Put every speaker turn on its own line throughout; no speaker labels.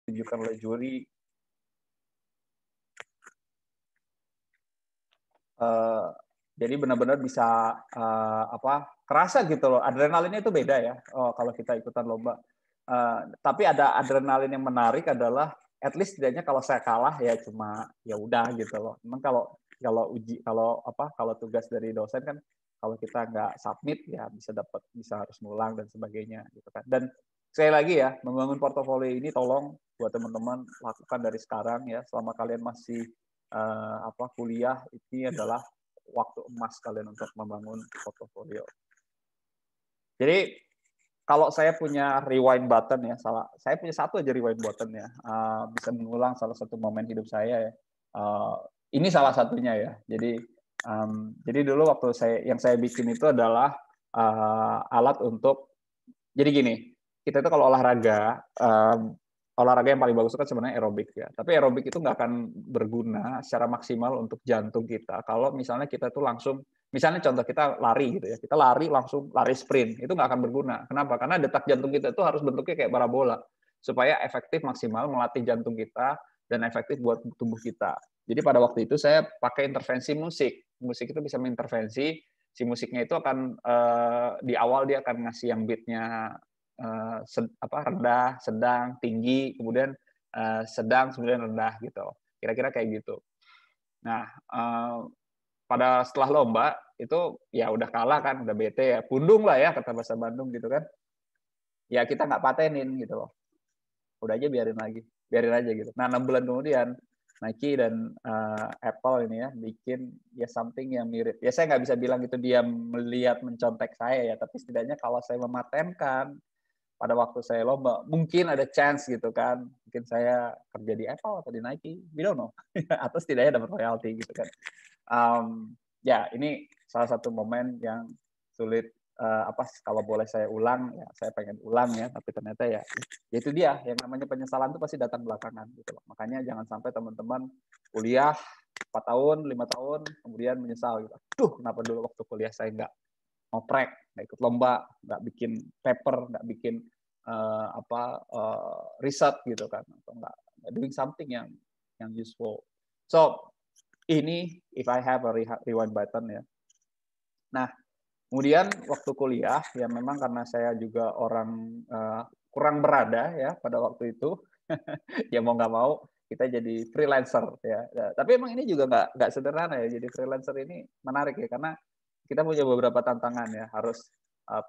ditunjukkan oleh juri. Jadi benar-benar bisa kerasa gitu loh. Adrenalinnya itu beda ya. Kalau kita ikutan lomba. Tapi ada adrenalin yang menarik adalah at least setidaknya kalau saya kalah ya cuma ya udah gitu loh. Memang kalau tugas dari dosen kan kalau kita nggak submit ya bisa harus ngulang dan sebagainya gitu kan. Dan sekali lagi ya, membangun portofolio ini tolong buat teman-teman lakukan dari sekarang ya, selama kalian masih kuliah, ini adalah waktu emas kalian untuk membangun portofolio. Jadi kalau saya punya rewind button ya, saya punya satu aja rewind button ya, bisa mengulang salah satu momen hidup saya ya. Ini salah satunya ya. Jadi dulu waktu yang saya bikin itu adalah alat untuk, jadi gini, kita itu kalau olahraga yang paling bagus itu kan sebenarnya aerobik ya. Tapi aerobik itu nggak akan berguna secara maksimal untuk jantung kita kalau misalnya kita tuh langsung, misalnya contoh kita lari gitu ya, kita lari langsung lari sprint, itu nggak akan berguna. Kenapa? Karena detak jantung kita itu harus bentuknya kayak parabola supaya efektif maksimal melatih jantung kita dan efektif buat tubuh kita. Jadi pada waktu itu saya pakai intervensi musik. Musik itu bisa mengintervensi, si musiknya itu akan di awal dia akan ngasih yang beatnya rendah, sedang, tinggi, kemudian sedang, kemudian rendah gitu. Kira-kira kayak gitu. Nah, setelah lomba itu ya udah kalah kan, udah bete ya, pundung lah ya kata bahasa Bandung gitu kan. Ya kita nggak patenin gitu loh. Udah aja biarin aja gitu. Nah 6 bulan kemudian Nike dan Apple ini ya bikin ya something yang mirip. Ya saya nggak bisa bilang itu dia melihat mencontek saya ya, tapi setidaknya kalau saya mematenkan pada waktu saya lomba, mungkin ada chance gitu kan. Mungkin saya kerja di Apple atau di Nike, we don't know. Atau setidaknya dapat royalty gitu kan. Ya, ini salah satu momen yang sulit, kalau boleh saya ulang, ya saya pengen ulang ya, tapi ternyata ya itu dia, yang namanya penyesalan itu pasti datang belakangan gitu loh. Makanya jangan sampai teman-teman kuliah 4 tahun, 5 tahun, kemudian menyesal gitu. Duh, kenapa dulu waktu kuliah saya nggak ngoprek, nggak ikut lomba, nggak bikin paper, nggak bikin riset gitu kan, atau nggak doing something yang useful. So ini if I have a rewind button ya. Nah kemudian waktu kuliah ya memang karena saya juga orang kurang berada ya pada waktu itu, ya mau nggak mau kita jadi freelancer ya. Tapi emang ini juga nggak sederhana ya, jadi freelancer ini menarik ya karena kita punya beberapa tantangan ya, harus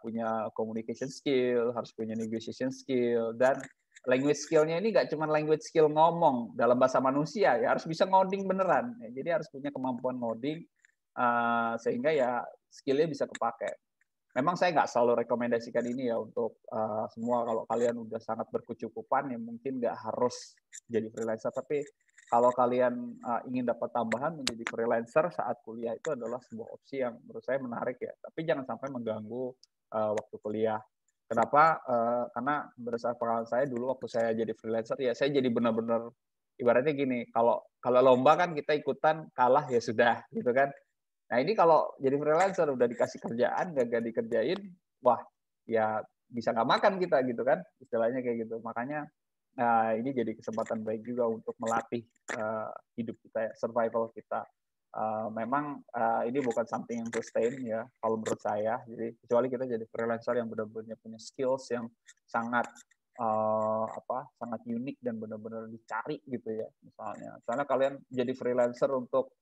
punya communication skill, harus punya negotiation skill, dan language skill-nya ini nggak cuma language skill ngomong dalam bahasa manusia ya, harus bisa ngoding beneran. Ya, jadi harus punya kemampuan ngoding sehingga ya skill-nya bisa kepake. Memang saya nggak selalu rekomendasikan ini ya untuk semua. Kalau kalian udah sangat berkecukupan ya mungkin nggak harus jadi freelancer, tapi kalau kalian ingin dapat tambahan menjadi freelancer saat kuliah itu adalah sebuah opsi yang menurut saya menarik ya. Tapi jangan sampai mengganggu waktu kuliah. Kenapa? Karena berdasarkan pengalaman saya dulu waktu saya jadi freelancer ya saya jadi benar-benar ibaratnya gini, kalau lomba kan kita ikutan, kalah ya sudah gitu kan. Nah ini kalau jadi freelancer udah dikasih kerjaan gak dikerjain, wah ya bisa nggak makan kita gitu kan, istilahnya kayak gitu. Makanya ini jadi kesempatan baik juga untuk melatih hidup kita, survival kita. Memang ini bukan something yang sustain ya kalau menurut saya. Jadi kecuali kita jadi freelancer yang benar-benar punya skills yang sangat sangat unik dan benar-benar dicari gitu ya misalnya. Misalnya kalian jadi freelancer untuk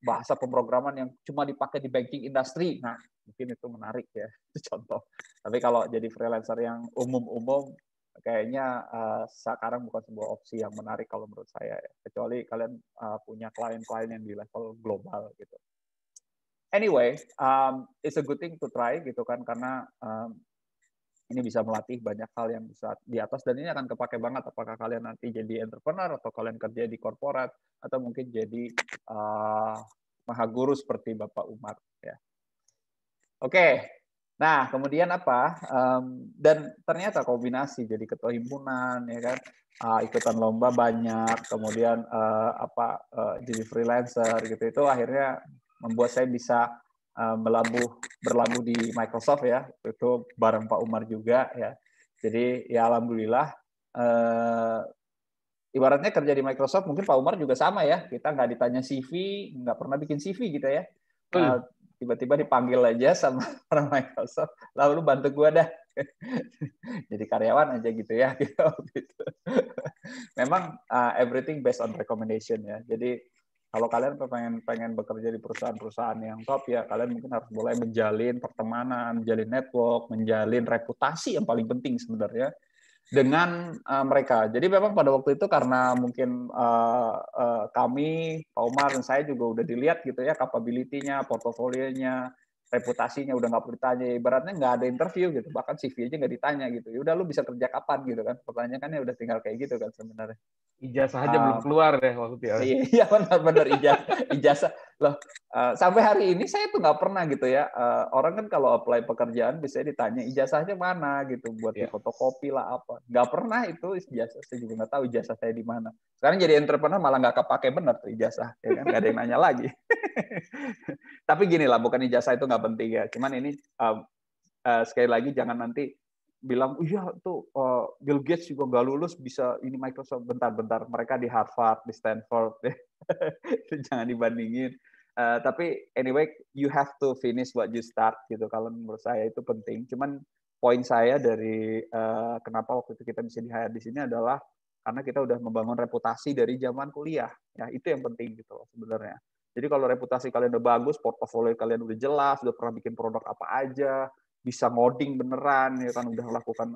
bahasa pemrograman yang cuma dipakai di banking industry, nah mungkin itu menarik ya, itu contoh. Tapi kalau jadi freelancer yang umum-umum, kayaknya sekarang bukan sebuah opsi yang menarik kalau menurut saya ya. Kecuali kalian punya klien-klien yang di level global gitu. Anyway, it's a good thing to try gitu kan, karena ini bisa melatih banyak hal yang bisa di atas, dan ini akan kepake banget apakah kalian nanti jadi entrepreneur atau kalian kerja di korporat atau mungkin jadi mahaguru seperti Bapak Umar ya. Oke. Nah, kemudian apa? Dan ternyata kombinasi jadi ketua himpunan ya kan, ikutan lomba banyak, kemudian jadi freelancer gitu, itu akhirnya membuat saya bisa berlabuh di Microsoft ya, itu bareng Pak Umar juga ya. Jadi ya alhamdulillah Ibaratnya kerja di Microsoft, mungkin Pak Umar juga sama ya. Kita nggak ditanya CV, nggak pernah bikin CV gitu ya. Tiba-tiba dipanggil aja sama orang Microsoft, lalu bantu gua dah. Jadi karyawan aja gitu ya. Gitu. Memang everything based on recommendation ya. Jadi kalau kalian pengen bekerja di perusahaan-perusahaan yang top ya, kalian mungkin harus mulai menjalin pertemanan, menjalin network, menjalin reputasi yang paling penting sebenarnya dengan mereka. Jadi memang pada waktu itu karena mungkin kami, Pak Umar dan saya juga udah dilihat gitu ya, capability-nya, portofolionya, reputasinya udah nggak perlu ditanya. Ibaratnya nggak ada interview gitu, bahkan CV aja nggak ditanya gitu. Ya udah lu bisa kerja kapan gitu kan? Pertanyaannya udah tinggal kayak gitu kan sebenarnya.
Ijazah aja belum keluar deh waktu itu ya.
Iya benar-benar ijazah loh. Sampai hari ini saya tuh nggak pernah gitu ya. Orang kan kalau apply pekerjaan bisa ditanya ijazahnya mana gitu, buat di fotokopi lah apa. Nggak pernah itu ijazah. Saya juga nggak tahu ijazah saya di mana. Sekarang jadi entrepreneur malah nggak kepake benar tuh ijazah, ya kan? Nggak ada yang nanya lagi. Tapi gini lah, bukan ijazah itu nggak penting ya. Cuman ini sekali lagi jangan nanti bilang, iya tuh Bill Gates juga nggak lulus bisa ini Microsoft. Bentar-bentar, mereka di Harvard, di Stanford, jangan dibandingin. Tapi anyway, you have to finish what you start gitu. Kalau menurut saya itu penting. Cuman poin saya dari kenapa waktu itu kita bisa di-hire di sini adalah karena kita udah membangun reputasi dari zaman kuliah. Ya itu yang penting gitu loh sebenarnya. Jadi kalau reputasi kalian udah bagus, portofolio kalian udah jelas, udah pernah bikin produk apa aja, bisa ngoding beneran ya kan, udah melakukan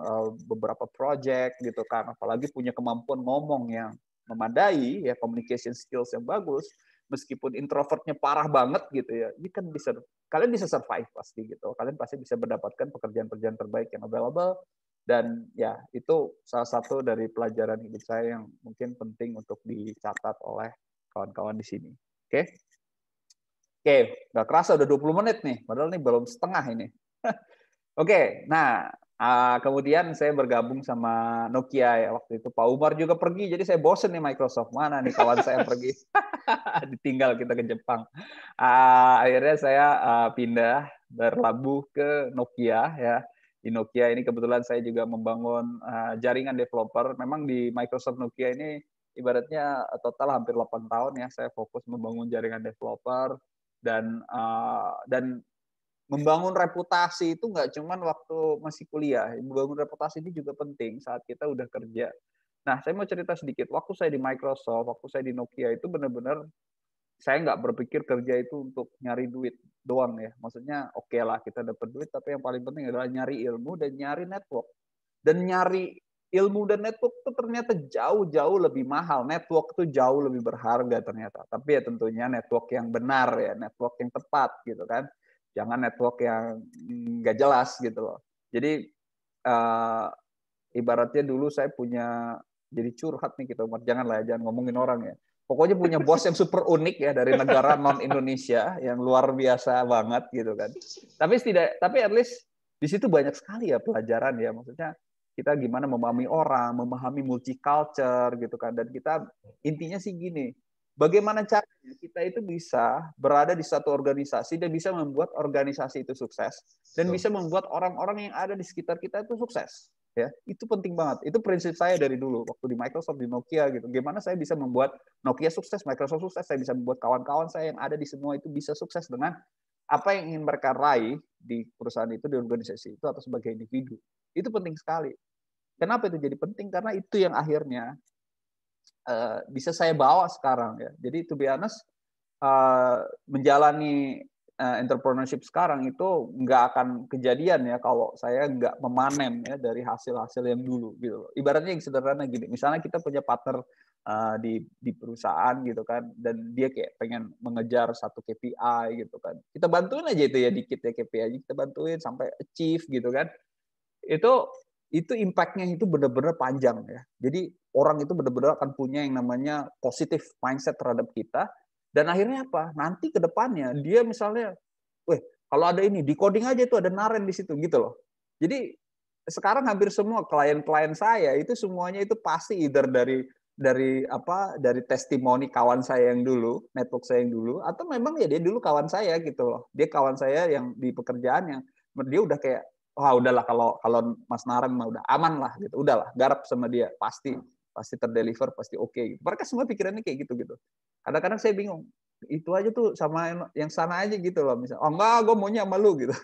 beberapa project gitu kan, apalagi punya kemampuan ngomong yang memadai ya, communication skills yang bagus, meskipun introvertnya parah banget gitu ya, ini kan bisa, kalian bisa survive pasti gitu, kalian pasti bisa mendapatkan pekerjaan-pekerjaan terbaik yang available. Dan ya itu salah satu dari pelajaran hidup saya yang mungkin penting untuk dicatat oleh kawan-kawan di sini. Oke, nggak kerasa udah 20 menit nih, padahal nih belum setengah ini. Oke, nah kemudian saya bergabung sama Nokia ya waktu itu. Pak Umar juga pergi, jadi saya bosen nih Microsoft. Mana nih kawan saya pergi? Ditinggal kita ke Jepang. Akhirnya saya pindah berlabuh ke Nokia ya. Di Nokia ini kebetulan saya juga membangun jaringan developer. Memang di Microsoft Nokia ini ibaratnya total hampir 8 tahun ya saya fokus membangun jaringan developer dan membangun reputasi itu nggak cuma waktu masih kuliah. Membangun reputasi ini juga penting saat kita udah kerja. Nah, saya mau cerita sedikit. Waktu saya di Microsoft, waktu saya di Nokia itu benar-benar saya nggak berpikir kerja itu untuk nyari duit doang ya. Maksudnya oke lah kita dapat duit, tapi yang paling penting adalah nyari ilmu dan nyari network. Dan nyari ilmu dan network itu ternyata jauh-jauh lebih mahal. Network itu jauh lebih berharga ternyata. Tapi ya tentunya network yang benar ya, network yang tepat gitu kan. Jangan network yang nggak jelas gitu loh. Jadi ibaratnya dulu saya punya, jadi curhat nih kita, janganlah, jangan ngomongin orang ya. Pokoknya punya bos yang super unik ya dari negara non Indonesia yang luar biasa banget gitu kan. Tapi at least di situ banyak sekali ya pelajaran ya, maksudnya kita gimana memahami orang, memahami multicultural gitu kan. Dan kita intinya sih gini, bagaimana caranya kita itu bisa berada di satu organisasi dan bisa membuat organisasi itu sukses dan bisa membuat orang-orang yang ada di sekitar kita itu sukses. Ya, itu penting banget. Itu prinsip saya dari dulu waktu di Microsoft, di Nokia gitu. Gimana saya bisa membuat Nokia sukses, Microsoft sukses, saya bisa membuat kawan-kawan saya yang ada di semua itu bisa sukses dengan apa yang ingin mereka raih di perusahaan itu, di organisasi itu atau sebagai individu. Itu penting sekali. Kenapa itu jadi penting? Karena itu yang akhirnya bisa saya bawa sekarang ya. Jadi to be honest, menjalani entrepreneurship sekarang itu nggak akan kejadian ya kalau saya nggak memanen ya dari hasil-hasil yang dulu gitu. Ibaratnya yang sederhana gini, misalnya kita punya partner di perusahaan gitu kan, dan dia kayak pengen mengejar satu KPI gitu kan, kita bantuin aja itu ya dikit ya KPI, kita bantuin sampai achieve gitu kan. Itu impact-nya itu benar-benar panjang ya. Jadi orang itu benar-benar akan punya yang namanya positive mindset terhadap kita. Dan akhirnya apa? Nanti ke depannya dia misalnya, kalau ada ini di coding aja itu ada Naren di situ gitu loh. Jadi sekarang hampir semua klien-klien saya itu semuanya itu pasti either dari testimoni kawan saya yang dulu, network saya yang dulu, atau memang ya dia dulu kawan saya gitu loh. Dia kawan saya yang di pekerjaan yang dia udah kayak wah udahlah kalau Mas Naren mah udah aman lah gitu, udahlah garap sama dia pasti terdeliver, pasti oke. Gitu. Mereka semua pikirannya kayak gitu. Kadang-kadang saya bingung, itu aja tuh sama yang sana aja gitu loh, misalnya, oh enggak, gue maunya sama lu gitu,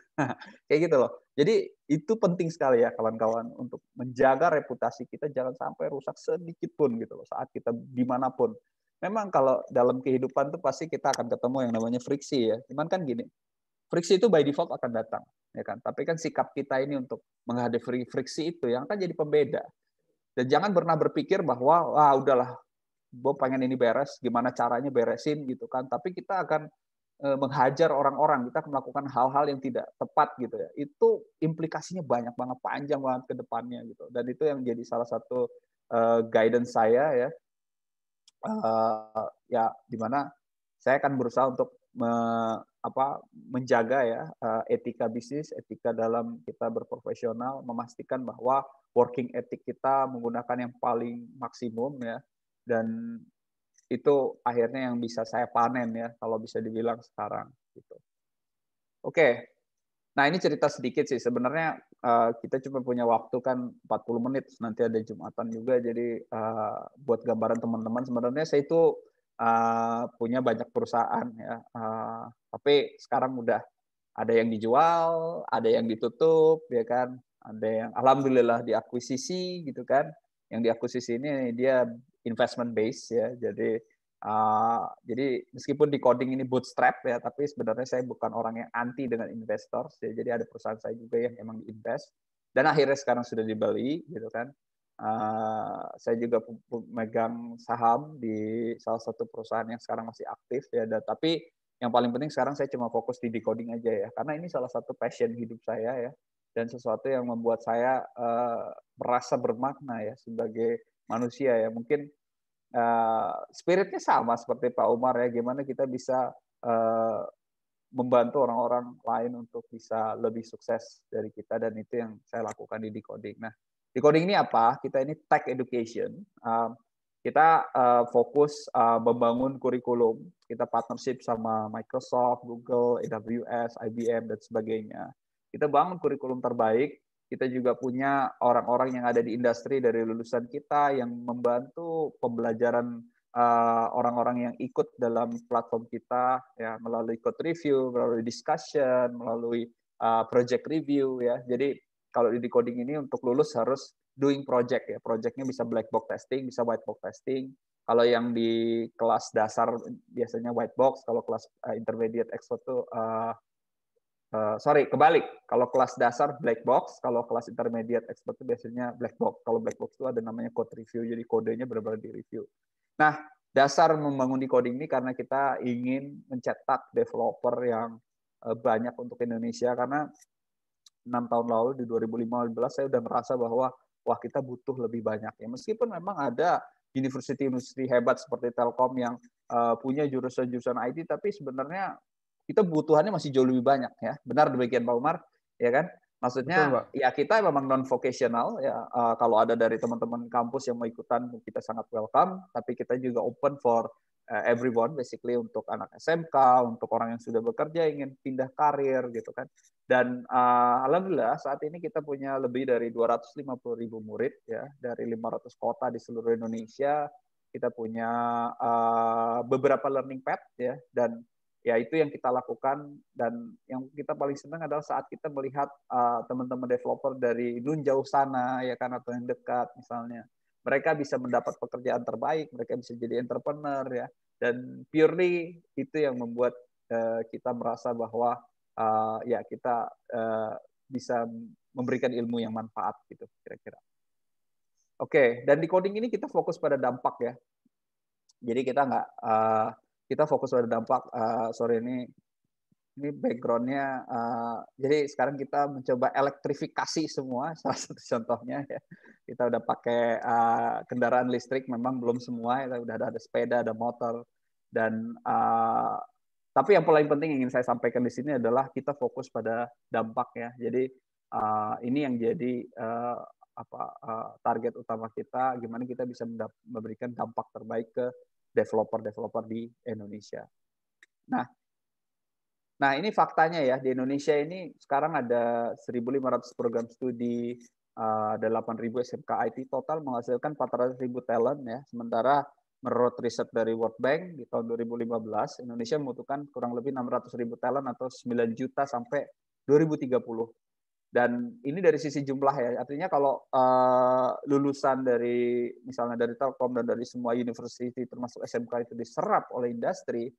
kayak gitu loh. Jadi itu penting sekali ya kawan-kawan untuk menjaga reputasi kita jangan sampai rusak sedikit pun gitu loh saat kita dimanapun. Memang kalau dalam kehidupan tuh pasti kita akan ketemu yang namanya friksi ya. Cuman kan gini, friksi itu by default akan datang, ya kan. Tapi kan sikap kita ini untuk menghadapi friksi itu yang akan jadi pembeda. Dan jangan pernah berpikir bahwa wah udahlah, gue pengen ini beres, gimana caranya beresin gitu kan. Tapi kita akan menghajar orang-orang, kita akan melakukan hal-hal yang tidak tepat gitu ya. Itu implikasinya banyak banget, panjang banget ke depannya gitu. Dan itu yang jadi salah satu guidance saya ya. Ya di mana saya akan berusaha untuk menjaga ya etika bisnis, etika dalam kita berprofesional, memastikan bahwa working ethic kita menggunakan yang paling maksimum ya, dan itu akhirnya yang bisa saya panen ya kalau bisa dibilang sekarang gitu. Oke. Nah, ini cerita sedikit sih. Sebenarnya kita cuma punya waktu kan 40 menit, nanti ada Jumatan juga. Jadi buat gambaran teman-teman, sebenarnya saya itu punya banyak perusahaan ya. Tapi sekarang udah ada yang dijual, ada yang ditutup, ya kan. Ada yang alhamdulillah diakuisisi gitu kan. Yang diakuisisi ini dia investment base ya. Jadi meskipun di coding ini bootstrap ya, tapi sebenarnya saya bukan orang yang anti dengan investor. Jadi ada perusahaan saya juga yang emang diinvest dan akhirnya sekarang sudah dibeli, gitu kan. Saya juga megang saham di salah satu perusahaan yang sekarang masih aktif ya. Tapi yang paling penting sekarang saya cuma fokus di decoding aja ya, karena ini salah satu passion hidup saya ya, dan sesuatu yang membuat saya merasa bermakna ya sebagai manusia ya. Mungkin spiritnya sama seperti Pak Umar ya, gimana kita bisa membantu orang-orang lain untuk bisa lebih sukses dari kita, dan itu yang saya lakukan di Decoding. Nah, Decoding ini apa? Kita ini tech education. Kita fokus membangun kurikulum. Kita partnership sama Microsoft, Google, AWS, IBM, dan sebagainya. Kita bangun kurikulum terbaik. Kita juga punya orang-orang yang ada di industri dari lulusan kita yang membantu pembelajaran orang-orang yang ikut dalam platform kita ya, melalui code review, melalui discussion, melalui project review ya. Jadi kalau di decoding ini untuk lulus harus doing project ya. Projectnya bisa black box testing, bisa white box testing. Kalau yang di kelas dasar biasanya white box, kalau kelas intermediate expert tuh kebalik. Kalau kelas dasar black box, kalau kelas intermediate expert itu biasanya black box. Kalau black box itu ada namanya code review, jadi kodenya benar-benar di review. Nah, dasar membangun decoding ini karena kita ingin mencetak developer yang banyak untuk Indonesia, karena 6 tahun lalu di 2015 saya udah merasa bahwa wah kita butuh lebih banyak ya. Meskipun memang ada university hebat seperti Telkom yang punya jurusan-jurusan IT, tapi sebenarnya kita butuhannya masih jauh lebih banyak ya. Benar demikian Pak Umar, ya kan? Maksudnya
Betul, Pak.
ya kita memang non vocational ya. Kalau ada dari teman-teman kampus yang mau ikutan kita sangat welcome, tapi kita juga open for everyone basically, untuk anak SMK, untuk orang yang sudah bekerja ingin pindah karir gitu kan. Dan alhamdulillah saat ini kita punya lebih dari 250.000 murid ya dari 500 kota di seluruh Indonesia. Kita punya beberapa learning path ya, dan ya itu yang kita lakukan. Dan yang kita paling senang adalah saat kita melihat teman-teman developer dari nun jauh sana ya kan, atau yang dekat misalnya, mereka bisa mendapat pekerjaan terbaik, mereka bisa jadi entrepreneur ya, dan purely itu yang membuat kita merasa bahwa ya kita bisa memberikan ilmu yang manfaat gitu kira-kira. Oke, dan di coding ini kita fokus pada dampak ya. Jadi kita fokus pada dampak. Sorry, ini backgroundnya. Jadi sekarang kita mencoba elektrifikasi semua, salah satu contohnya ya. Kita udah pakai kendaraan listrik, memang belum semua, ya, udah ada sepeda, ada motor, dan tapi yang paling penting ingin saya sampaikan di sini adalah kita fokus pada dampak ya. Jadi ini yang jadi target utama kita, gimana kita bisa memberikan dampak terbaik ke developer-developer di Indonesia. Nah, Nah, ini faktanya ya, di Indonesia ini sekarang ada 1.500 program studi, ada 8.000 SMK IT, total menghasilkan 400.000 talent ya. Sementara menurut riset dari World Bank di tahun 2015, Indonesia membutuhkan kurang lebih 600.000 talent atau 9 juta sampai 2030. Dan ini dari sisi jumlah ya, artinya kalau lulusan dari misalnya dari Telkom dan dari semua university termasuk SMK itu diserap oleh industri,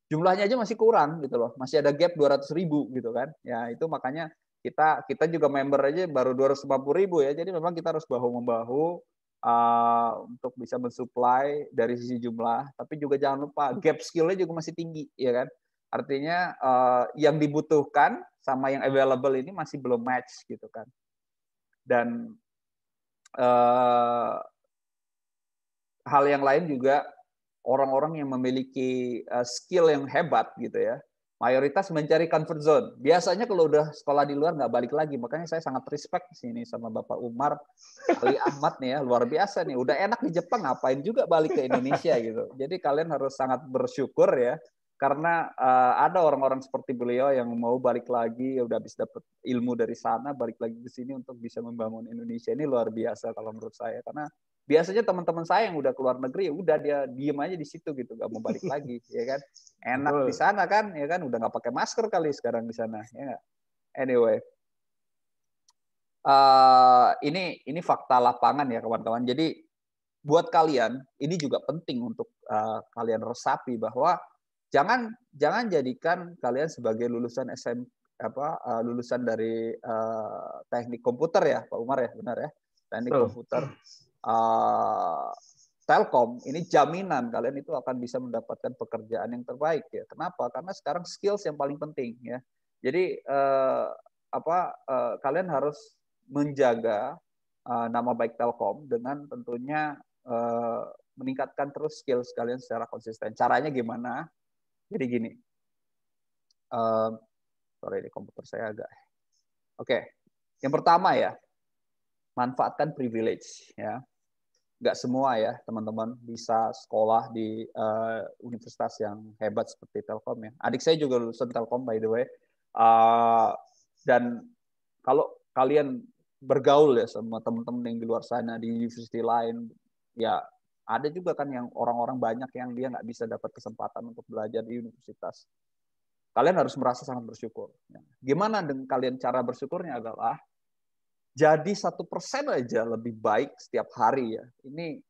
jumlahnya aja masih kurang gitu loh, masih ada gap 200.000 gitu kan. Ya itu makanya kita juga member aja baru 250.000 ya, jadi memang kita harus bahu membahu untuk bisa mensuplai dari sisi jumlah, tapi juga jangan lupa gap skill-nya juga masih tinggi ya kan. Artinya yang dibutuhkan sama yang available ini masih belum match gitu kan. Dan hal yang lain juga orang-orang yang memiliki skill yang hebat gitu ya, mayoritas mencari comfort zone. Biasanya kalau udah sekolah di luar nggak balik lagi. Makanya saya sangat respect di sini sama Bapak Umar Ali Ahmad nih ya, luar biasa nih. Udah enak di Jepang, ngapain juga balik ke Indonesia gitu. Jadi kalian harus sangat bersyukur ya, karena ada orang-orang seperti beliau yang mau balik lagi, udah habis dapat ilmu dari sana, balik lagi ke sini untuk bisa membangun Indonesia. Ini luar biasa kalau menurut saya, karena biasanya teman-teman saya yang udah keluar negeri ya udah dia diem aja di situ gitu, gak mau balik lagi ya kan, enak di sana kan ya kan, udah nggak pakai masker kali sekarang di sana ya gak? Anyway, ini fakta lapangan ya kawan-kawan. Jadi buat kalian ini juga penting untuk kalian resapi bahwa jangan jadikan kalian sebagai lulusan lulusan dari teknik komputer ya Pak Umar ya, benar ya, teknik komputer Telkom ini jaminan kalian itu akan bisa mendapatkan pekerjaan yang terbaik ya. Kenapa? Karena sekarang skills yang paling penting ya. Jadi kalian harus menjaga nama baik Telkom dengan tentunya meningkatkan terus skills kalian secara konsisten. Caranya gimana? Jadi gini, sorry, di komputer saya agak. Oke, yang pertama ya, manfaatkan privilege ya. Nggak semua ya teman-teman bisa sekolah di universitas yang hebat seperti Telkom ya. Adik saya juga lulusan Telkom by the way. Dan kalau kalian bergaul ya sama teman-teman yang di luar sana di university lain, ya ada juga kan yang orang-orang banyak yang dia nggak bisa dapat kesempatan untuk belajar di universitas. Kalian harus merasa sangat bersyukur. Gimana dengan kalian cara bersyukurnya adalah jadi 1% aja lebih baik setiap hari ya. Ini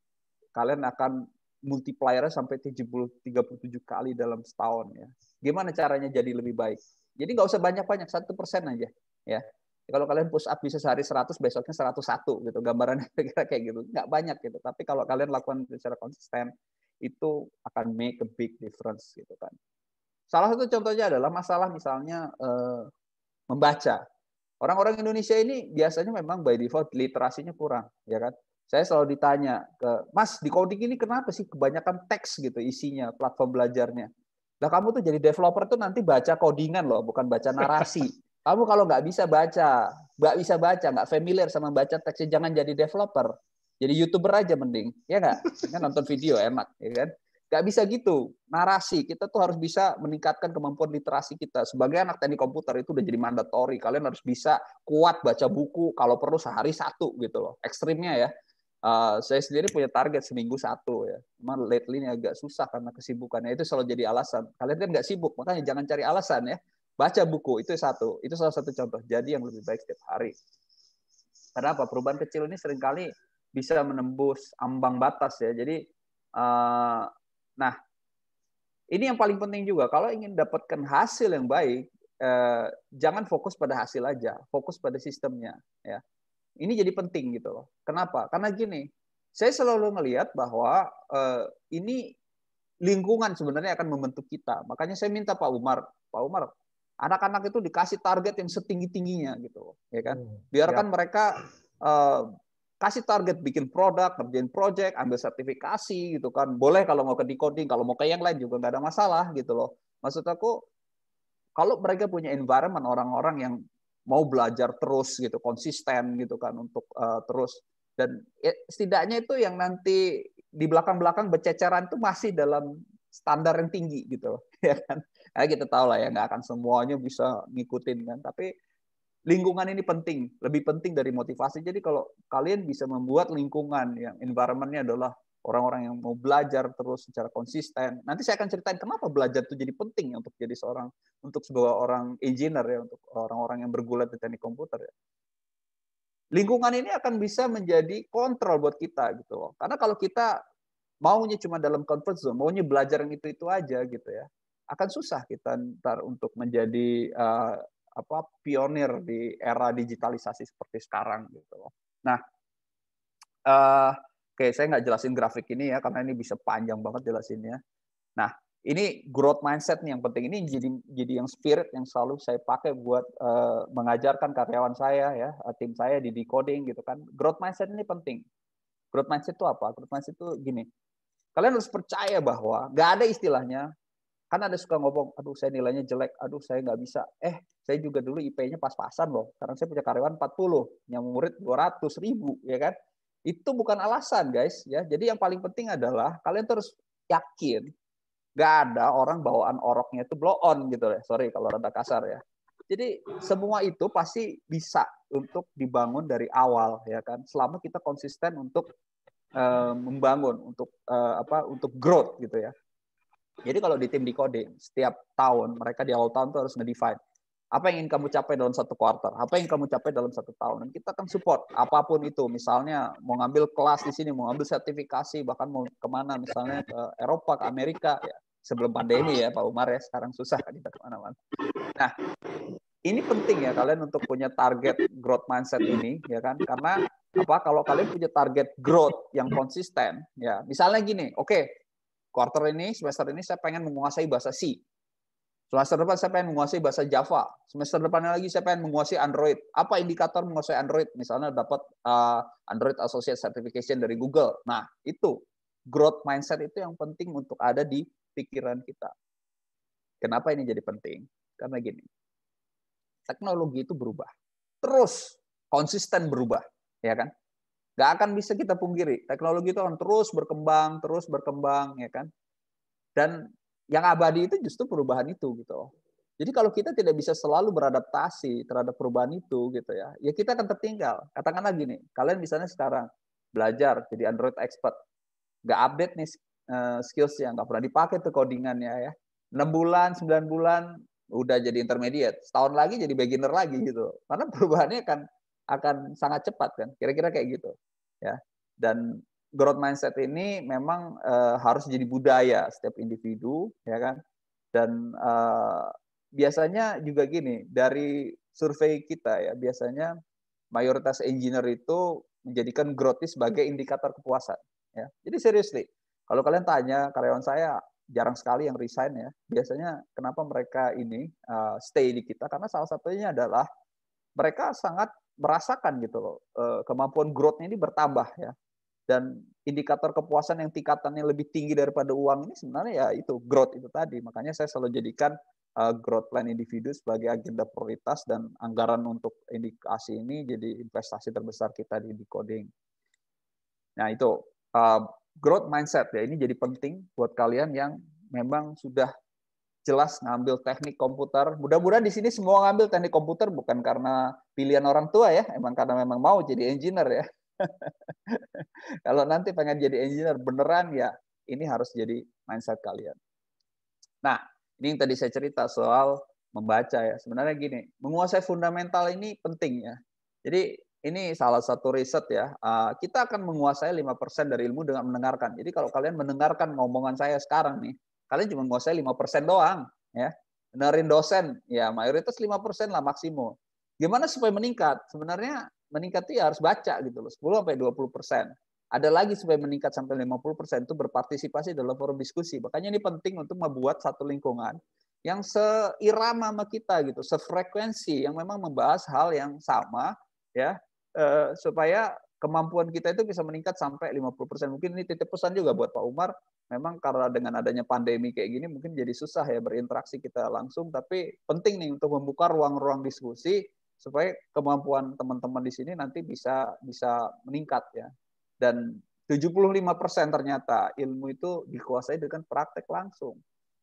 kalian akan multipliernya sampai 37 kali dalam setahun ya. Gimana caranya jadi lebih baik? Jadi nggak usah banyak-banyak, 1% aja ya. Kalau kalian push up bisa sehari 100, besoknya 101 gitu. Gambarannya kira kayak gitu. Nggak banyak gitu. Tapi kalau kalian lakukan secara konsisten, itu akan make a big difference gitu kan. Salah satu contohnya adalah masalah misalnya membaca. Orang-orang Indonesia ini biasanya memang by default literasinya kurang, ya kan? Saya selalu ditanya ke Mas, di coding ini kenapa sih kebanyakan teks gitu isinya, platform belajarnya? Lah kamu tuh jadi developer tuh nanti baca codingan loh, bukan baca narasi. Kamu kalau nggak bisa baca, nggak familiar sama baca teksnya, jangan jadi developer. Jadi YouTuber aja mending, ya nggak? Kan nonton video enak, ya kan? Nggak bisa gitu. Narasi, kita tuh harus bisa meningkatkan kemampuan literasi kita. Sebagai anak teknik komputer itu udah jadi mandatori. Kalian harus bisa kuat baca buku, kalau perlu sehari 1 gitu loh. Ekstrimnya ya. Saya sendiri punya target seminggu 1 ya. Cuman lately ini agak susah karena kesibukannya. Itu selalu jadi alasan. Kalian kan nggak sibuk, makanya jangan cari alasan ya. Baca buku, itu satu. Itu salah satu contoh. Jadi yang lebih baik setiap hari. Karena apa? Perubahan kecil ini seringkali bisa menembus ambang batas ya. Jadi nah, ini yang paling penting juga. Kalau ingin dapatkan hasil yang baik, jangan fokus pada hasil aja, fokus pada sistemnya. Ya, ini jadi penting gitu loh. Kenapa? Karena gini, saya selalu melihat bahwa ini lingkungan sebenarnya akan membentuk kita. Makanya saya minta Pak Umar, anak-anak itu dikasih target yang setinggi-tingginya gitu, ya kan? Biarkan mereka kasih target bikin produk, kerjain project, ambil sertifikasi gitu kan. Boleh kalau mau ke decoding, kalau mau ke yang lain juga nggak ada masalah gitu loh. Maksud aku, kalau mereka punya environment orang-orang yang mau belajar terus gitu, konsisten gitu kan untuk terus, dan setidaknya itu yang nanti di belakang-belakang berceceran itu masih dalam standar yang tinggi gitu, ya kan? Kita tahu lah ya, nggak akan semuanya bisa ngikutin kan. Tapi lingkungan ini penting, lebih penting dari motivasi. Jadi kalau kalian bisa membuat lingkungan yang environment-nya adalah orang-orang yang mau belajar terus secara konsisten. Nanti saya akan ceritain kenapa belajar itu jadi penting untuk jadi untuk sebuah orang engineer ya, untuk orang-orang yang bergulat di teknik komputer ya. Lingkungan ini akan bisa menjadi kontrol buat kita gitu loh. Karena kalau kita maunya cuma dalam comfort zone, maunya belajar yang itu aja gitu ya, akan susah kita ntar untuk menjadi pionir di era digitalisasi seperti sekarang gitu loh. Nah, oke, saya nggak jelasin grafik ini ya karena ini bisa panjang banget jelasinnya. Nah, ini growth mindset nih yang penting. Ini jadi yang spirit yang selalu saya pakai buat mengajarkan karyawan saya ya, tim saya di decoding gitu kan. Growth mindset ini penting. Growth mindset itu apa? Growth mindset itu gini. Kalian harus percaya bahwa nggak ada istilahnya. Kan ada suka ngomong, aduh saya nilainya jelek, aduh saya nggak bisa. Saya juga dulu IP-nya pas-pasan loh. Sekarang saya punya karyawan 40, yang murid 200.000, ya kan? Itu bukan alasan, guys. Ya, jadi yang paling penting adalah kalian terus yakin nggak ada orang bawaan oroknya itu blow on gitu ya. Sorry kalau rada kasar ya. Jadi semua itu pasti bisa untuk dibangun dari awal ya kan. Selama kita konsisten untuk membangun, untuk growth gitu ya. Jadi kalau di tim decoding setiap tahun mereka di awal tahun itu harus ngedefine apa yang ingin kamu capai dalam satu quarter, apa yang kamu capai dalam satu tahun. Dan kita akan support apapun itu. Misalnya mau ngambil kelas di sini, mau ngambil sertifikasi, bahkan mau kemana, misalnya ke Eropa, ke Amerika, ya sebelum pandemi ya Pak Umar ya, sekarang susah kita kemana-mana. Nah, ini penting ya kalian untuk punya target growth mindset ini, ya kan? Karena kalau kalian punya target growth yang konsisten, ya misalnya gini, oke, semester ini saya pengen menguasai bahasa C. Semester depan saya pengen menguasai bahasa Java. Semester depannya lagi saya pengen menguasai Android. Apa indikator menguasai Android? Misalnya dapat Android Associate Certification dari Google. Nah, itu growth mindset itu yang penting untuk ada di pikiran kita. Kenapa ini jadi penting? Karena gini, teknologi itu berubah. Terus konsisten berubah, ya kan? Gak akan bisa kita pungkiri. Teknologi itu akan terus berkembang, ya kan? Dan yang abadi itu justru perubahan itu gitu. Jadi kalau kita tidak bisa selalu beradaptasi terhadap perubahan itu gitu ya kita akan tertinggal. Katakanlah gini, kalian misalnya sekarang belajar jadi Android expert, nggak update nih skills-nya, nggak pernah dipakai tuh codingannya ya. 6 bulan, 9 bulan udah jadi intermediate, setahun lagi jadi beginner lagi gitu. Karena perubahannya akan sangat cepat kan, kira-kira kayak gitu ya. Dan growth mindset ini memang harus jadi budaya setiap individu, ya kan? Dan biasanya juga gini, dari survei kita ya, biasanya mayoritas engineer itu menjadikan growth sebagai indikator kepuasan. Ya. Jadi seriously, kalau kalian tanya karyawan saya, jarang sekali yang resign ya. Biasanya kenapa mereka ini stay di kita? Karena salah satunya adalah mereka sangat merasakan gitu loh, kemampuan growth-nya ini bertambah ya. Dan indikator kepuasan yang tingkatannya lebih tinggi daripada uang ini sebenarnya ya itu growth itu tadi. Makanya saya selalu jadikan growth plan individu sebagai agenda prioritas dan anggaran untuk indikasi ini jadi investasi terbesar kita di decoding. Nah itu growth mindset ya, ini jadi penting buat kalian yang memang sudah jelas ngambil teknik komputer. Mudah-mudahan di sini semua ngambil teknik komputer bukan karena pilihan orang tua ya, emang karena memang mau jadi engineer ya. Kalau nanti pengen jadi engineer beneran ya, ini harus jadi mindset kalian. Nah, ini yang tadi saya cerita soal membaca ya. Sebenarnya gini, menguasai fundamental ini penting ya. Jadi ini salah satu riset ya. Kita akan menguasai 5% dari ilmu dengan mendengarkan. Jadi kalau kalian mendengarkan ngomongan saya sekarang nih, kalian cuma menguasai 5% doang ya. Dengerin dosen ya mayoritas 5% lah maksimum. Gimana supaya meningkat? Sebenarnya meningkat itu ya harus baca gitu loh, 10-20%. Ada lagi supaya meningkat sampai 50% itu berpartisipasi dalam forum diskusi. Makanya ini penting untuk membuat satu lingkungan yang seirama sama kita gitu, sefrekuensi, yang memang membahas hal yang sama ya, supaya kemampuan kita itu bisa meningkat sampai 50%. Mungkin ini titip pesan juga buat Pak Umar. Memang karena dengan adanya pandemi kayak gini mungkin jadi susah ya berinteraksi kita langsung, tapi penting nih untuk membuka ruang-ruang diskusi supaya kemampuan teman-teman di sini nanti bisa meningkat ya. Dan 75% ternyata ilmu itu dikuasai dengan praktek langsung.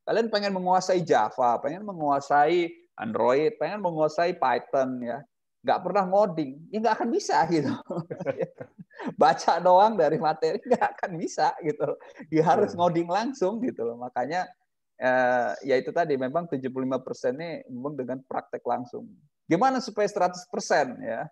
Kalian pengen menguasai Java, pengen menguasai Android, pengen menguasai Python ya. Nggak pernah ngoding, ya nggak akan bisa gitu. Baca doang dari materi nggak akan bisa gitu. Dia harus ngoding langsung gitu loh. Makanya ya itu tadi memang 75% ini memang dengan praktek langsung. Gimana supaya 100% ya?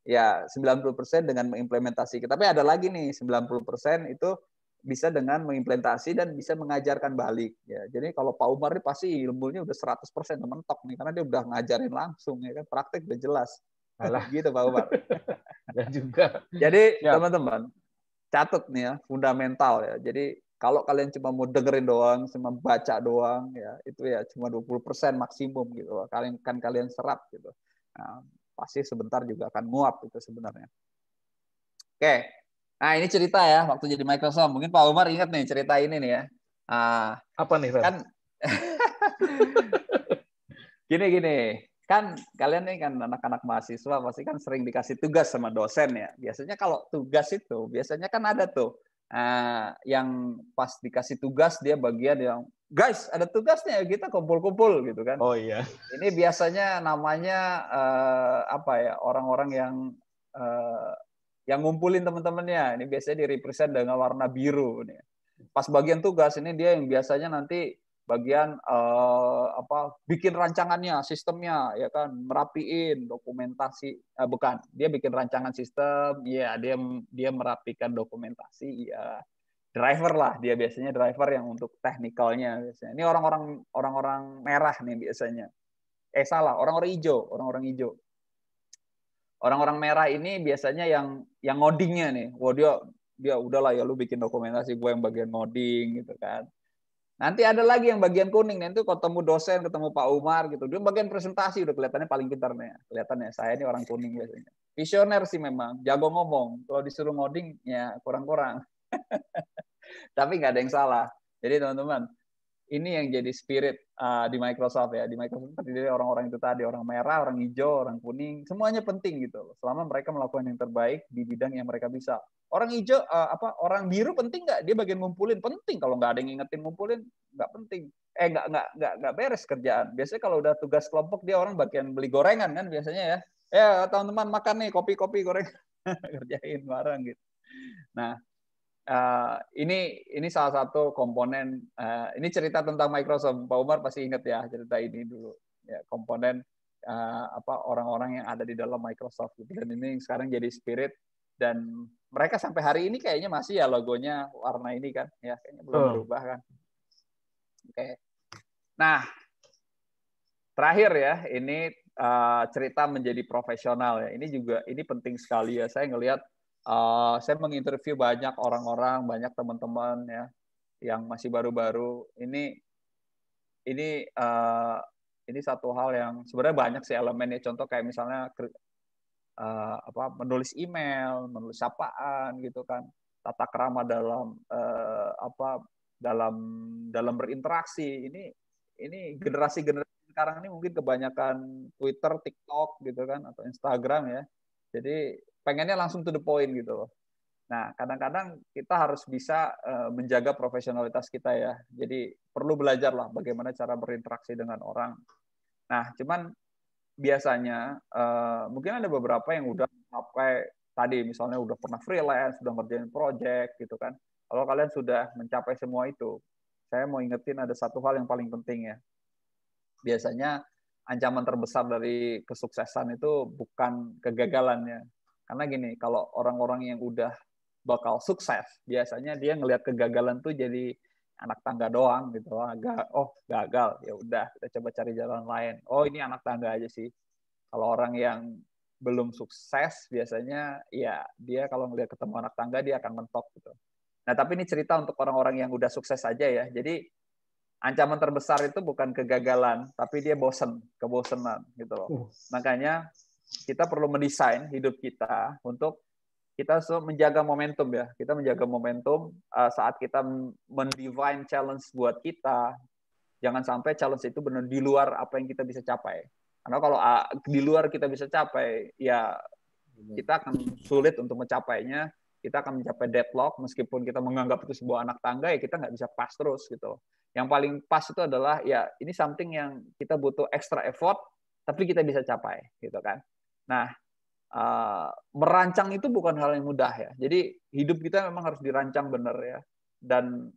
Ya 90% dengan mengimplementasi. Tapi ada lagi nih 90% itu bisa dengan mengimplementasi dan bisa mengajarkan balik ya. Jadi kalau Pak Umar ini pasti ilmunya udah 100% mentok nih karena dia udah ngajarin langsung ya kan, praktek udah jelas.
Alah.
Gitu Pak Umar.
Ya juga.
Jadi
Ya.
teman-teman catat nih ya, fundamental ya. Jadi kalau kalian cuma mau dengerin doang, cuma baca doang ya, itu ya cuma 20% maksimum gitu. Kalian serap gitu. Nah, pasti sebentar juga akan nguap itu sebenarnya. Oke. Nah, ini cerita ya waktu jadi Microsoft. Mungkin Pak Umar ingat nih cerita ini nih ya.
Apa nih, Fer?
Kan gini. Kan kalian nih kan anak-anak mahasiswa pasti kan sering dikasih tugas sama dosen ya. Biasanya kalau tugas itu biasanya kan ada tuh yang pas dikasih tugas dia bagian yang guys ada tugasnya kita kumpul-kumpul gitu kan.
Oh iya.
Ini biasanya namanya apa ya, orang-orang yang ngumpulin teman-temannya. Ini biasanya direpresent dengan warna biru nih. Pas bagian tugas ini dia yang biasanya nanti bagian bikin rancangannya, sistemnya ya kan, merapiin dokumentasi, bukan, dia bikin rancangan sistem, ya dia merapikan dokumentasi, ya driver lah, dia biasanya driver yang untuk teknikalnya biasanya. Ini orang-orang merah nih biasanya. Salah, orang-orang hijau. Orang-orang merah ini biasanya yang ngodingnya nih. Wah, dia udahlah ya lu bikin dokumentasi, gue yang bagian ngoding gitu kan. Nanti ada lagi yang bagian kuning, nanti ketemu dosen, ketemu Pak Umar gitu. Dia bagian presentasi udah kelihatannya paling pintar nih. Kelihatannya saya ini orang kuning biasanya. Visioner sih memang, jago ngomong. Kalau disuruh ngoding ya kurang-kurang. Tapi nggak ada yang salah. Jadi teman-teman, ini yang jadi spirit di Microsoft ya. Di Microsoft terdiri orang-orang itu tadi, orang merah, orang hijau, orang kuning, semuanya penting gitu. Selama mereka melakukan yang terbaik di bidang yang mereka bisa. Orang hijau orang biru penting nggak? Dia bagian ngumpulin, penting. Kalau nggak ada yang ngingetin ngumpulin, nggak penting. Nggak beres kerjaan. Biasanya kalau udah tugas kelompok dia orang bagian beli gorengan kan biasanya ya. Ya teman-teman makan nih kopi goreng kerjain bareng gitu. Nah, ini salah satu komponen. Ini cerita tentang Microsoft. Pak Umar pasti ingat ya cerita ini dulu. Ya, komponen orang-orang yang ada di dalam Microsoft. Gitu. Dan ini sekarang jadi spirit. Dan mereka sampai hari ini kayaknya masih ya logonya warna ini kan. Ya kayaknya belum berubah kan. Oke. Nah, terakhir ya ini cerita menjadi profesional ya. Ini penting sekali ya. Saya ngelihat. Saya menginterview banyak orang-orang, banyak teman-teman ya yang masih baru-baru. Ini satu hal yang sebenarnya banyak sih elemennya. Contoh kayak misalnya menulis email, menulis sapaan gitu kan, tata krama dalam berinteraksi. Ini generasi sekarang ini mungkin kebanyakan Twitter, TikTok gitu kan, atau Instagram ya. Jadi pengennya langsung to the point gitu loh. Nah, kadang-kadang kita harus bisa menjaga profesionalitas kita ya. Jadi perlu belajar lah bagaimana cara berinteraksi dengan orang. Nah, cuman biasanya mungkin ada beberapa yang udah sampai tadi misalnya udah pernah freelance, sudah ngerjain project gitu kan. Kalau kalian sudah mencapai semua itu, saya mau ingetin ada satu hal yang paling penting ya. Biasanya ancaman terbesar dari kesuksesan itu bukan kegagalannya. Karena gini, kalau orang-orang yang udah bakal sukses, biasanya dia ngelihat kegagalan tuh jadi anak tangga doang gitu. Oh, gagal, ya udah kita coba cari jalan lain. Oh, ini anak tangga aja sih. Kalau orang yang belum sukses, biasanya ya dia kalau ngelihat ketemu anak tangga dia akan mentok gitu. Nah, tapi ini cerita untuk orang-orang yang udah sukses aja ya. Jadi ancaman terbesar itu bukan kegagalan, tapi dia kebosanan gitu loh. Makanya kita perlu mendesain hidup kita untuk kita menjaga momentum ya. Kita menjaga momentum saat kita mendivine challenge buat kita. Jangan sampai challenge itu benar di luar apa yang kita bisa capai. Karena kalau di luar kita bisa capai, ya kita akan sulit untuk mencapainya. kita akan mencapai deadlock meskipun kita menganggap itu sebuah anak tangga, ya kita nggak bisa pas terus gitu. Yang paling pas itu adalah ya ini something yang kita butuh extra effort tapi kita bisa capai gitu kan. Nah, merancang itu bukan hal yang mudah ya. Jadi hidup kita memang harus dirancang benar ya. Dan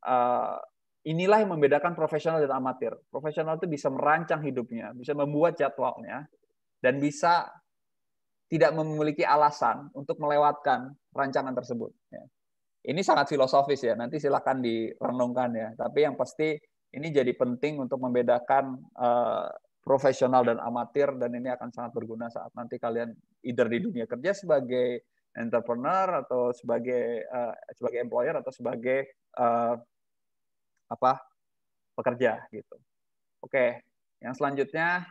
inilah yang membedakan profesional dan amatir. Profesional itu bisa merancang hidupnya, bisa membuat jadwalnya, dan bisa tidak memiliki alasan untuk melewatkan rancangan tersebut. Ya. Ini sangat filosofis ya, nanti silakan direnungkan ya. Tapi yang pasti ini jadi penting untuk membedakan profesional dan amatir, dan ini akan sangat berguna saat nanti kalian either di dunia kerja sebagai entrepreneur atau sebagai employer atau sebagai pekerja gitu. Oke, yang selanjutnya,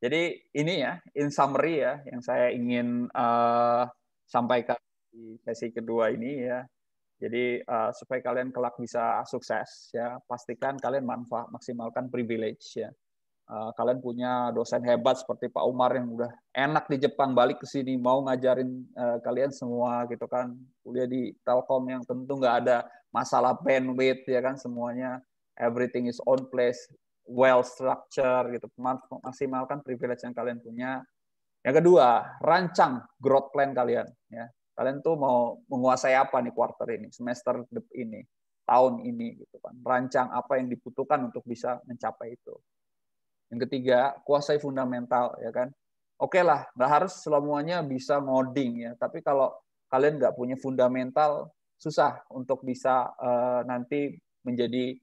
jadi ini ya in summary ya yang saya ingin sampaikan di sesi kedua ini ya. Jadi supaya kalian kelak bisa sukses ya, pastikan kalian maksimalkan privilege ya. Kalian punya dosen hebat seperti Pak Umar yang udah enak di Jepang, balik ke sini mau ngajarin kalian semua gitu kan, kuliah di Telkom yang tentu nggak ada masalah bandwidth ya kan, semuanya everything is on place, well structure gitu. Maksimalkan privilege yang kalian punya. Yang kedua, rancang growth plan kalian ya. Kalian tuh mau menguasai apa nih quarter ini, semester ini, tahun ini gitu kan. Rancang apa yang dibutuhkan untuk bisa mencapai itu. Yang ketiga, kuasai fundamental ya kan. Oke lah, nggak harus semuanya bisa ngoding ya. Tapi kalau kalian nggak punya fundamental, susah untuk bisa nanti menjadi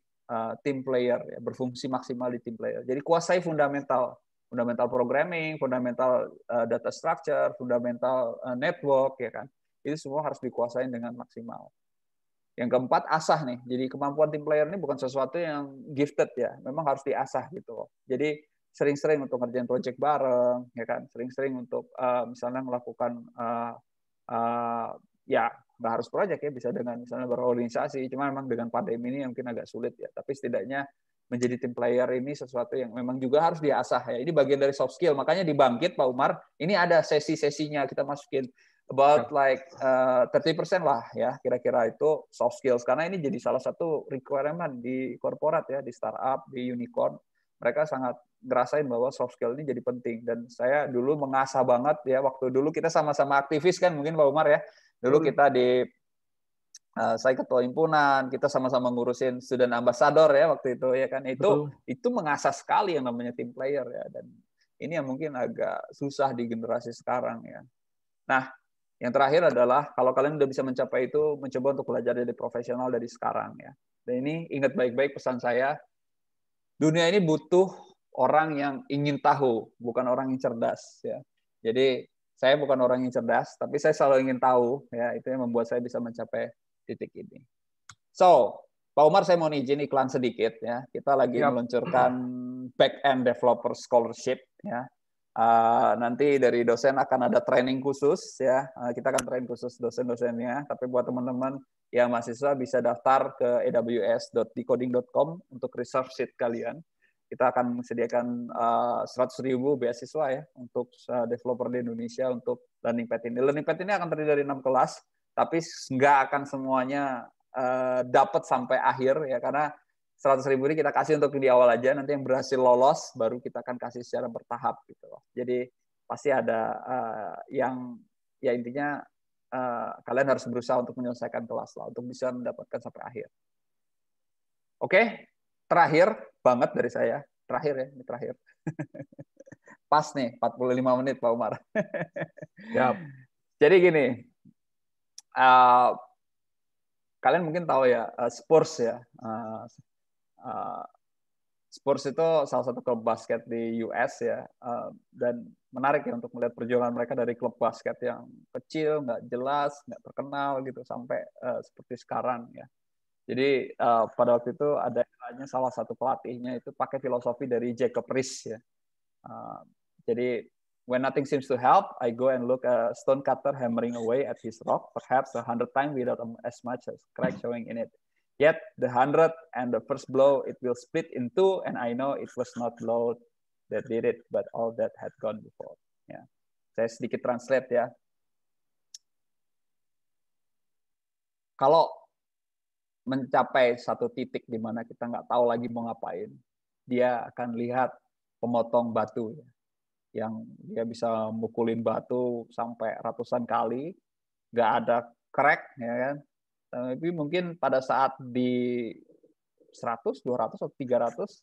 team player ya, berfungsi maksimal di team player. Jadi kuasai fundamental programming, fundamental data structure, fundamental network ya kan. Itu semua harus dikuasai dengan maksimal. Yang keempat, asah nih. Jadi kemampuan tim player ini bukan sesuatu yang gifted ya, memang harus diasah gitu. Jadi sering-sering untuk ngerjain project bareng, ya kan. Sering-sering untuk misalnya melakukan ya nggak harus project ya, bisa dengan misalnya berorganisasi. Cuma memang dengan pandemi ini mungkin agak sulit ya. Tapi setidaknya menjadi tim player ini sesuatu yang memang juga harus diasah ya. Ini bagian dari soft skill. Makanya di Bangkit Pak Umar, ini ada sesi-sesinya kita masukin. About like 30% lah ya kira-kira itu soft skills, karena ini jadi salah satu requirement di korporat ya, di startup, di unicorn. Mereka sangat ngerasain bahwa soft skill ini jadi penting, dan saya dulu mengasah banget ya, waktu dulu kita sama-sama aktivis kan mungkin Pak Umar ya. Dulu kita saya ketua himpunan, kita sama-sama ngurusin student ambassador ya waktu itu ya kan. Itu mengasah sekali yang namanya team player ya, dan ini yang mungkin agak susah di generasi sekarang ya. Nah, yang terakhir adalah kalau kalian udah bisa mencapai itu, mencoba untuk belajar dari profesional dari sekarang ya. Dan ini ingat baik-baik pesan saya, dunia ini butuh orang yang ingin tahu, bukan orang yang cerdas ya. Jadi saya bukan orang yang cerdas, tapi saya selalu ingin tahu ya, itu yang membuat saya bisa mencapai titik ini. So, Pak Umar, saya mau izin iklan sedikit ya. Kita lagi meluncurkan back-end developer scholarship ya. Nanti dari dosen akan ada training khusus ya. Kita akan training khusus dosen-dosennya. Tapi buat teman-teman yang mahasiswa bisa daftar ke aws.decoding.com untuk reserve seat kalian. Kita akan menyediakan 100.000 beasiswa ya untuk developer di Indonesia untuk learning path ini. Learning path ini akan terdiri dari 6 kelas, tapi nggak akan semuanya dapat sampai akhir ya, karena 100.000 ini kita kasih untuk di awal aja, nanti yang berhasil lolos baru kita akan kasih secara bertahap gitu loh. Jadi pasti ada yang ya intinya kalian harus berusaha untuk menyelesaikan kelas lah untuk bisa mendapatkan sampai akhir. Oke, terakhir banget dari saya, terakhir ya, ini terakhir. Pas nih 45 menit Pak Umar. Jadi gini, kalian mungkin tahu ya Spurs ya. Spurs itu salah satu klub basket di US ya, dan menarik ya untuk melihat perjuangan mereka dari klub basket yang kecil, nggak jelas, nggak terkenal gitu sampai seperti sekarang ya. Jadi pada waktu itu ada salah satu pelatihnya itu pakai filosofi dari Jacob Riis ya. Jadi when nothing seems to help, I go and look a stone cutter hammering away at his rock, perhaps 100 times without as much as crack showing in it. Yet the 100th and the first blow, it will split in two, and I know it was not blow that did it, but all that had gone before. Ya, saya sedikit translate ya. kalau mencapai satu titik di mana kita nggak tahu lagi mau ngapain, dia akan lihat pemotong batu ya, yang dia bisa mukulin batu sampai ratusan kali, nggak ada crack, ya kan? Tapi mungkin pada saat di 100, 200, atau 300,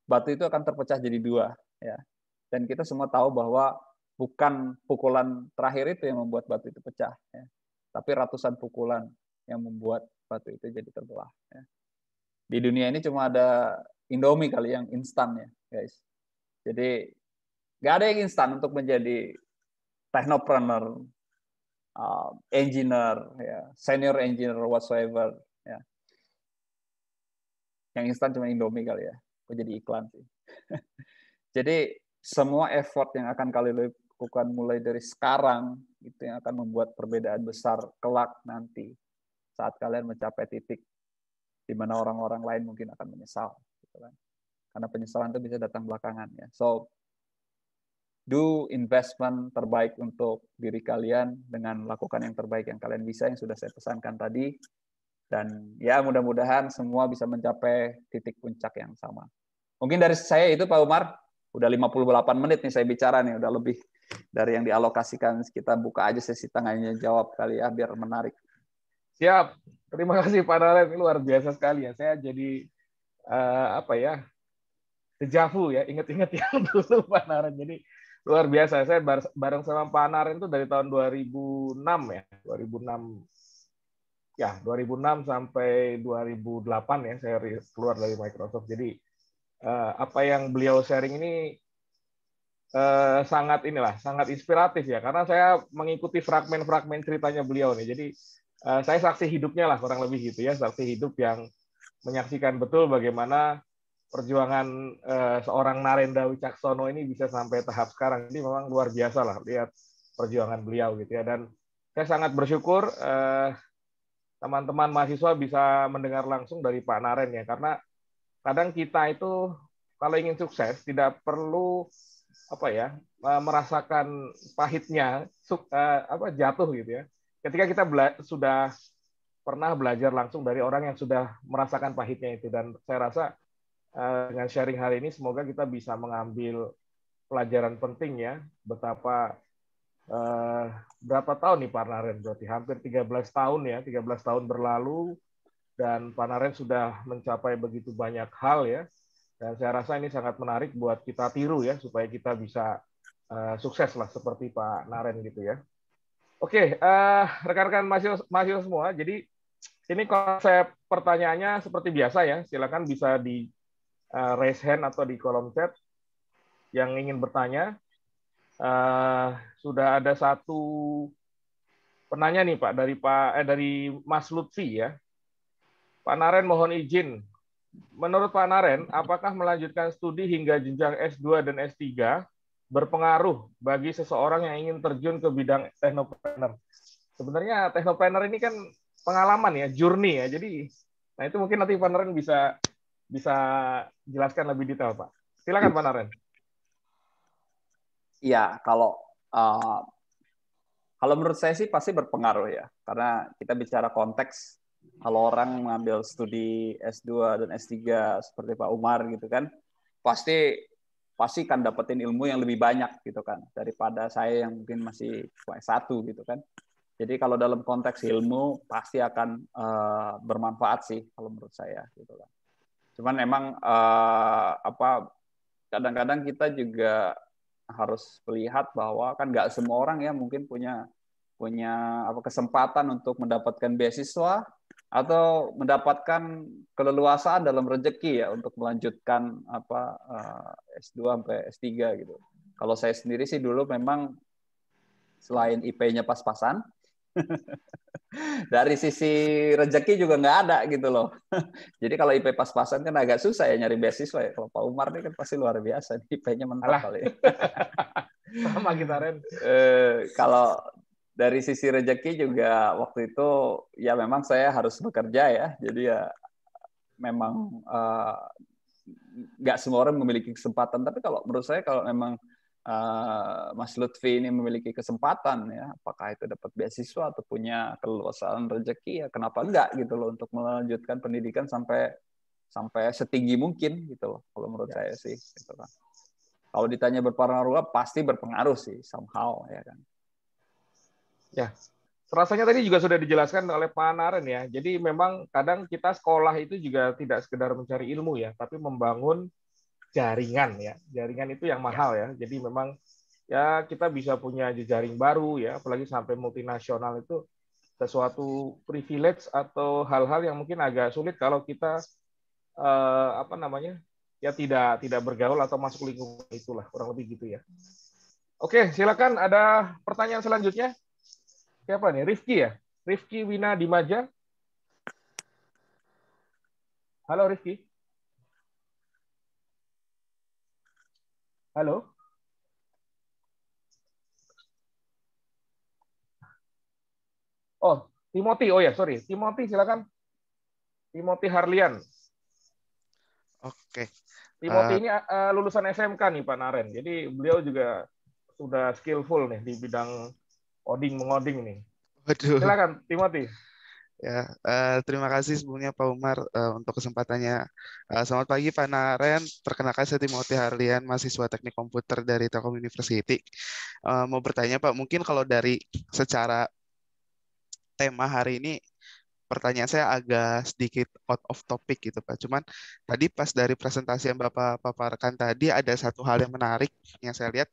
batu itu akan terpecah jadi dua. Ya. Dan kita semua tahu bahwa bukan pukulan terakhir itu yang membuat batu itu pecah, ya. Tapi ratusan pukulan yang membuat batu itu jadi terbelah. Ya. Di dunia ini cuma ada Indomie kali yang instan ya, guys. Jadi nggak ada yang instan untuk menjadi technopreneur, engineer, ya, senior engineer whatsoever. Ya. Yang instan cuma Indomie kali ya. Kok jadi iklan sih. Jadi semua effort yang akan kalian lakukan mulai dari sekarang itu yang akan membuat perbedaan besar kelak nanti saat kalian mencapai titik di mana orang-orang lain mungkin akan menyesal, gitu kan. Karena penyesalan itu bisa datang belakangan ya. So do investment terbaik untuk diri kalian dengan lakukan yang terbaik yang kalian bisa, yang sudah saya pesankan tadi. Dan ya mudah-mudahan semua bisa mencapai titik puncak yang sama. Mungkin dari saya itu Pak Umar, udah 58 menit nih saya bicara nih, udah lebih dari yang dialokasikan. Kita buka aja sesi tengahnya jawab kali ya, biar menarik.
Siap. Terima kasih Pak Naren, luar biasa sekali ya. Saya jadi dejavu ya, ingat-ingat yang dulu Pak Naren. Jadi luar biasa. Saya bareng sama Pak Naren itu dari tahun 2006 ya. 2006 sampai 2008 ya saya keluar dari Microsoft. Jadi apa yang beliau sharing ini sangat inspiratif ya, karena saya mengikuti fragmen-fragmen ceritanya beliau nih. Jadi saya saksi hidupnya lah kurang lebih gitu ya, saksi hidup yang menyaksikan betul bagaimana perjuangan seorang Narendra Wicaksono ini bisa sampai tahap sekarang. Jadi memang luar biasa lah lihat perjuangan beliau gitu ya. Dan saya sangat bersyukur teman-teman mahasiswa bisa mendengar langsung dari Pak Naren ya, karena kadang kita itu kalau ingin sukses tidak perlu merasakan pahitnya jatuh gitu ya. Ketika kita sudah pernah belajar langsung dari orang yang sudah merasakan pahitnya itu, dan saya rasa dengan sharing hari ini semoga kita bisa mengambil pelajaran penting ya, betapa berapa tahun nih Pak Naren, berarti hampir 13 tahun ya, 13 tahun berlalu dan Pak Naren sudah mencapai begitu banyak hal ya. Dan saya rasa ini sangat menarik buat kita tiru ya, supaya kita bisa sukses lah seperti Pak Naren gitu ya. Oke, rekan-rekan mahasiswa semua, jadi ini konsep pertanyaannya seperti biasa ya, silakan bisa di raise hand atau di kolom chat yang ingin bertanya. Sudah ada satu penanya nih Pak dari Mas Lutfi ya. Pak Naren mohon izin. Menurut Pak Naren, apakah melanjutkan studi hingga jenjang S2 dan S3 berpengaruh bagi seseorang yang ingin terjun ke bidang teknopreneur? Sebenarnya teknopreneur ini kan pengalaman ya, journey ya. Jadi, nah itu mungkin nanti Pak Naren bisa jelaskan lebih detail, Pak. Silakan Pak Naren.
Iya, kalau menurut saya sih pasti berpengaruh ya, karena kita bicara konteks. Kalau orang mengambil studi S2 dan S3 seperti Pak Umar gitu kan, pasti kan dapetin ilmu yang lebih banyak gitu kan daripada saya yang mungkin masih S1 gitu kan. Jadi kalau dalam konteks ilmu pasti akan bermanfaat sih kalau menurut saya gitu kan. Cuman emang kadang-kadang kita juga harus melihat bahwa kan nggak semua orang ya mungkin punya kesempatan untuk mendapatkan beasiswa atau mendapatkan keleluasaan dalam rezeki ya untuk melanjutkan S2 sampai S3 gitu. Kalau saya sendiri sih dulu memang selain IP-nya pas-pasan, dari sisi rezeki juga nggak ada gitu loh. Jadi kalau IP pas-pasan kan agak susah ya nyari beasiswa ya. Kalau Pak Umar ini kan pasti luar biasa, IP-nya mentok kali ya.
Sama kita Ren.
Kalau dari sisi rezeki juga waktu itu ya memang saya harus bekerja ya. Jadi ya memang nggak semua orang memiliki kesempatan. Tapi kalau menurut saya kalau memang Mas Lutfi ini memiliki kesempatan ya, apakah itu dapat beasiswa atau punya keluasan rezeki, ya kenapa enggak gitu loh untuk melanjutkan pendidikan sampai setinggi mungkin gitu loh, kalau menurut saya sih gitu kan. Kalau ditanya berpengaruh, pasti berpengaruh sih somehow ya kan.
Ya, rasanya tadi juga sudah dijelaskan oleh Pak Naren ya. Jadi memang kadang kita sekolah itu juga tidak sekedar mencari ilmu ya, tapi membangun jaringan ya. Jaringan itu yang mahal ya. Jadi memang ya kita bisa punya jejaring baru ya, apalagi sampai multinasional itu sesuatu privilege atau hal-hal yang mungkin agak sulit kalau kita apa namanya ya tidak bergaul atau masuk lingkungan itulah, kurang lebih gitu ya. Oke, silakan ada pertanyaan selanjutnya. Siapa nih? Rifki ya? Rifki Wina Dimaja. Halo Rifki. Halo. Oh, Timothy. Oh ya, sorry. Timothy, silakan. Timothy Harlian.
Oke.
Timothy ini lulusan SMK nih Pak Naren. Jadi beliau juga sudah skillful nih di bidang mengoding nih.
Waduh.
Silakan Timothy.
Ya, terima kasih sebelumnya Pak Umar untuk kesempatannya. Selamat pagi Pak Naren. Perkenalkan saya Timothy Harlian, mahasiswa Teknik Komputer dari Telkom University. Mau bertanya Pak, mungkin kalau dari secara tema hari ini, pertanyaan saya agak sedikit out of topic gitu Pak. Cuman tadi pas dari presentasi yang Bapak paparkan tadi ada satu hal yang menarik yang saya lihat,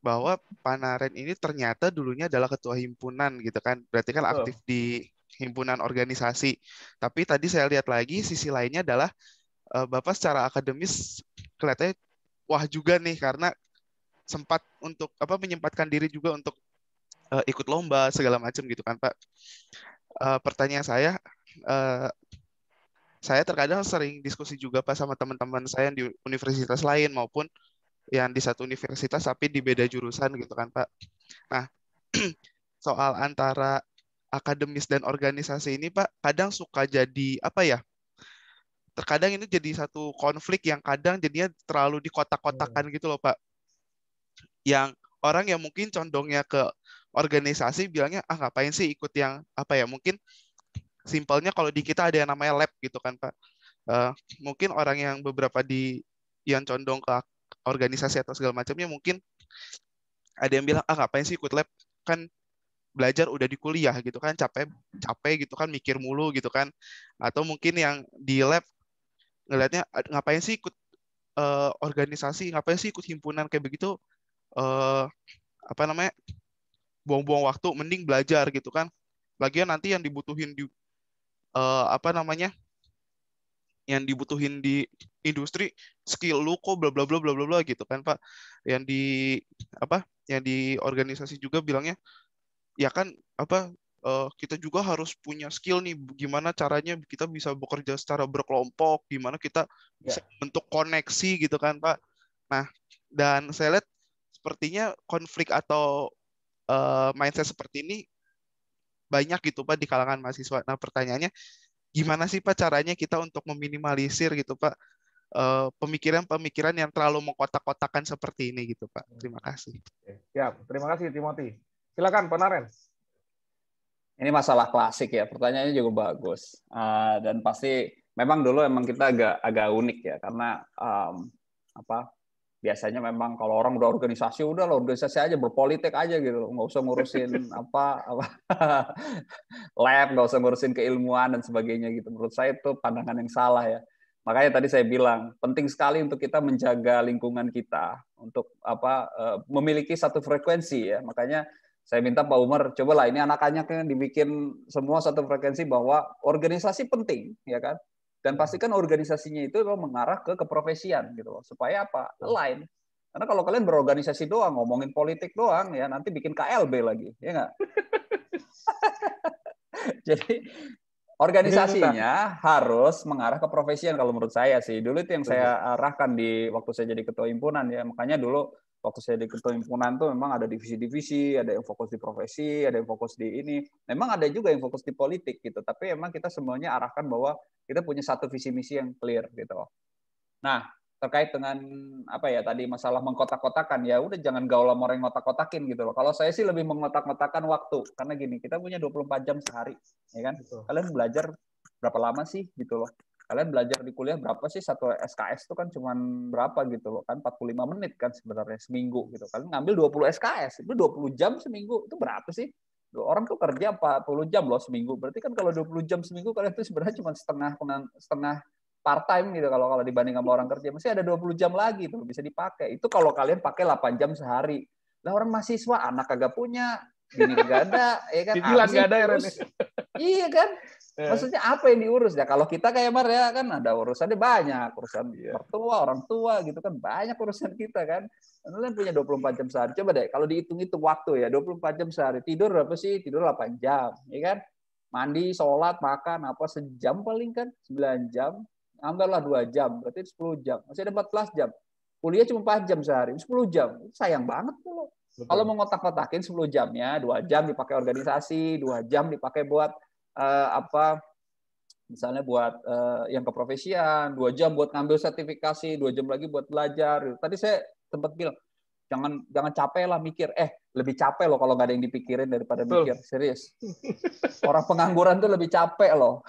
bahwa Pak Naren ini ternyata dulunya adalah ketua himpunan gitu kan. Berarti kan aktif di himpunan organisasi. Tapi tadi saya lihat lagi sisi lainnya adalah Bapak secara akademis kelihatannya wah juga nih karena sempat untuk menyempatkan diri juga untuk ikut lomba segala macam gitu kan Pak. Pertanyaan saya terkadang sering diskusi juga Pak sama teman-teman saya yang di universitas lain maupun yang di satu universitas tapi di beda jurusan gitu kan Pak. Nah, soal antara akademis dan organisasi ini Pak, kadang suka jadi apa ya? Terkadang ini jadi satu konflik yang kadang jadinya terlalu dikotak-kotakan gitu loh Pak. Yang orang yang mungkin condongnya ke organisasi bilangnya ngapain sih ikut yang apa ya? Mungkin simpelnya kalau di kita ada yang namanya lab gitu kan Pak. Mungkin orang yang beberapa yang condong ke organisasi atau segala macamnya mungkin ada yang bilang ngapain sih ikut lab, kan belajar udah di kuliah gitu kan, capek gitu kan, mikir mulu gitu kan. Atau mungkin yang di lab ngelihatnya ngapain sih ikut organisasi, ngapain sih ikut himpunan kayak begitu, apa namanya, buang-buang waktu, mending belajar gitu kan. Lagian nanti yang dibutuhin di apa namanya, yang dibutuhin di industri skill lu kok bla bla bla bla bla bla gitu kan Pak. Yang di yang di organisasi juga bilangnya ya kan kita juga harus punya skill nih, gimana caranya kita bisa bekerja secara berkelompok, gimana kita bisa bentuk koneksi gitu kan Pak. Nah, dan saya lihat sepertinya konflik atau mindset seperti ini banyak gitu Pak di kalangan mahasiswa. Nah, pertanyaannya gimana sih Pak caranya kita untuk meminimalisir gitu Pak pemikiran-pemikiran yang terlalu mengkotak-kotakan seperti ini gitu Pak. Terima kasih.
Ya, terima kasih Timothy. Silakan Pak Naren.
Ini masalah klasik ya, pertanyaannya juga bagus. Dan pasti memang dulu kita agak unik ya, karena biasanya memang kalau orang udah organisasi aja, berpolitik aja gitu, nggak usah ngurusin lab, nggak usah ngurusin keilmuan dan sebagainya gitu. Menurut saya itu pandangan yang salah ya. Makanya tadi saya bilang penting sekali untuk kita menjaga lingkungan kita untuk memiliki satu frekuensi ya. Makanya saya minta Pak Umar, cobalah ini anak-anaknya dibikin semua satu frekuensi bahwa organisasi penting ya kan. Dan pastikan organisasinya itu mengarah ke keprofesian gitu loh. Supaya apa? Align. Karena kalau kalian berorganisasi doang, ngomongin politik doang ya nanti bikin KLB lagi, ya nggak? Jadi organisasinya harus mengarah ke profesian kalau menurut saya sih. Dulu itu yang saya arahkan di waktu saya jadi ketua himpunan ya. Makanya dulu waktu saya di ketua himpunan tuh memang ada divisi-divisi, ada yang fokus di profesi, ada yang fokus di ini. Memang ada juga yang fokus di politik gitu. Tapi memang kita semuanya arahkan bahwa kita punya satu visi misi yang clear gitu. Nah, terkait dengan apa ya tadi masalah mengkotak-kotakan, ya udah jangan gaul sama orang yang ngotak-kotakin gitu loh. Kalau saya sih lebih mengotak-kotakan waktu, karena gini, kita punya 24 jam sehari, ya kan?
Betul.
Kalian belajar berapa lama sih gitu loh. Kalian belajar di kuliah berapa sih, satu SKS itu kan cuman berapa gitu loh kan, 45 menit kan sebenarnya seminggu gitu. Kalian ngambil 20 SKS, itu 20 jam seminggu, itu berapa sih? Orang tuh kerja 40 jam loh seminggu. Berarti kan kalau 20 jam seminggu kalian tuh sebenarnya cuma setengah part time gitu kalau dibanding sama orang kerja. Masih ada 20 jam lagi tuh bisa dipakai. Itu kalau kalian pakai 8 jam sehari. Lah orang mahasiswa, anak kagak punya, bini kagak ada, ya kan?
Cicilan nggak ada ya, Ren?
Iya kan? Maksudnya apa yang diurus ya? Kalau kita kayak Mar ya kan ada urusannya banyak, urusan mertua, orang tua gitu kan, banyak urusan kita kan. Kalian punya 24 jam sehari. Coba deh kalau dihitung-hitung waktu ya, 24 jam sehari. Tidur berapa sih? Tidur 8 jam, ya kan? Mandi, sholat, makan apa sejam paling kan? 9 jam. Ambillah 2 jam, berarti 10 jam. Masih ada 14 jam. Kuliah cuma 4 jam sehari, 10 jam. Sayang banget tuh. Kalau mau ngotak-ngotakin 10 jamnya, 2 jam dipakai organisasi, 2 jam dipakai buat misalnya buat yang keprofesian, 2 jam buat ngambil sertifikasi, 2 jam lagi buat belajar. Tadi saya sempat bilang, jangan capek lah mikir. Lebih capek loh kalau nggak ada yang dipikirin daripada mikir. Serius. Orang pengangguran tuh lebih capek loh.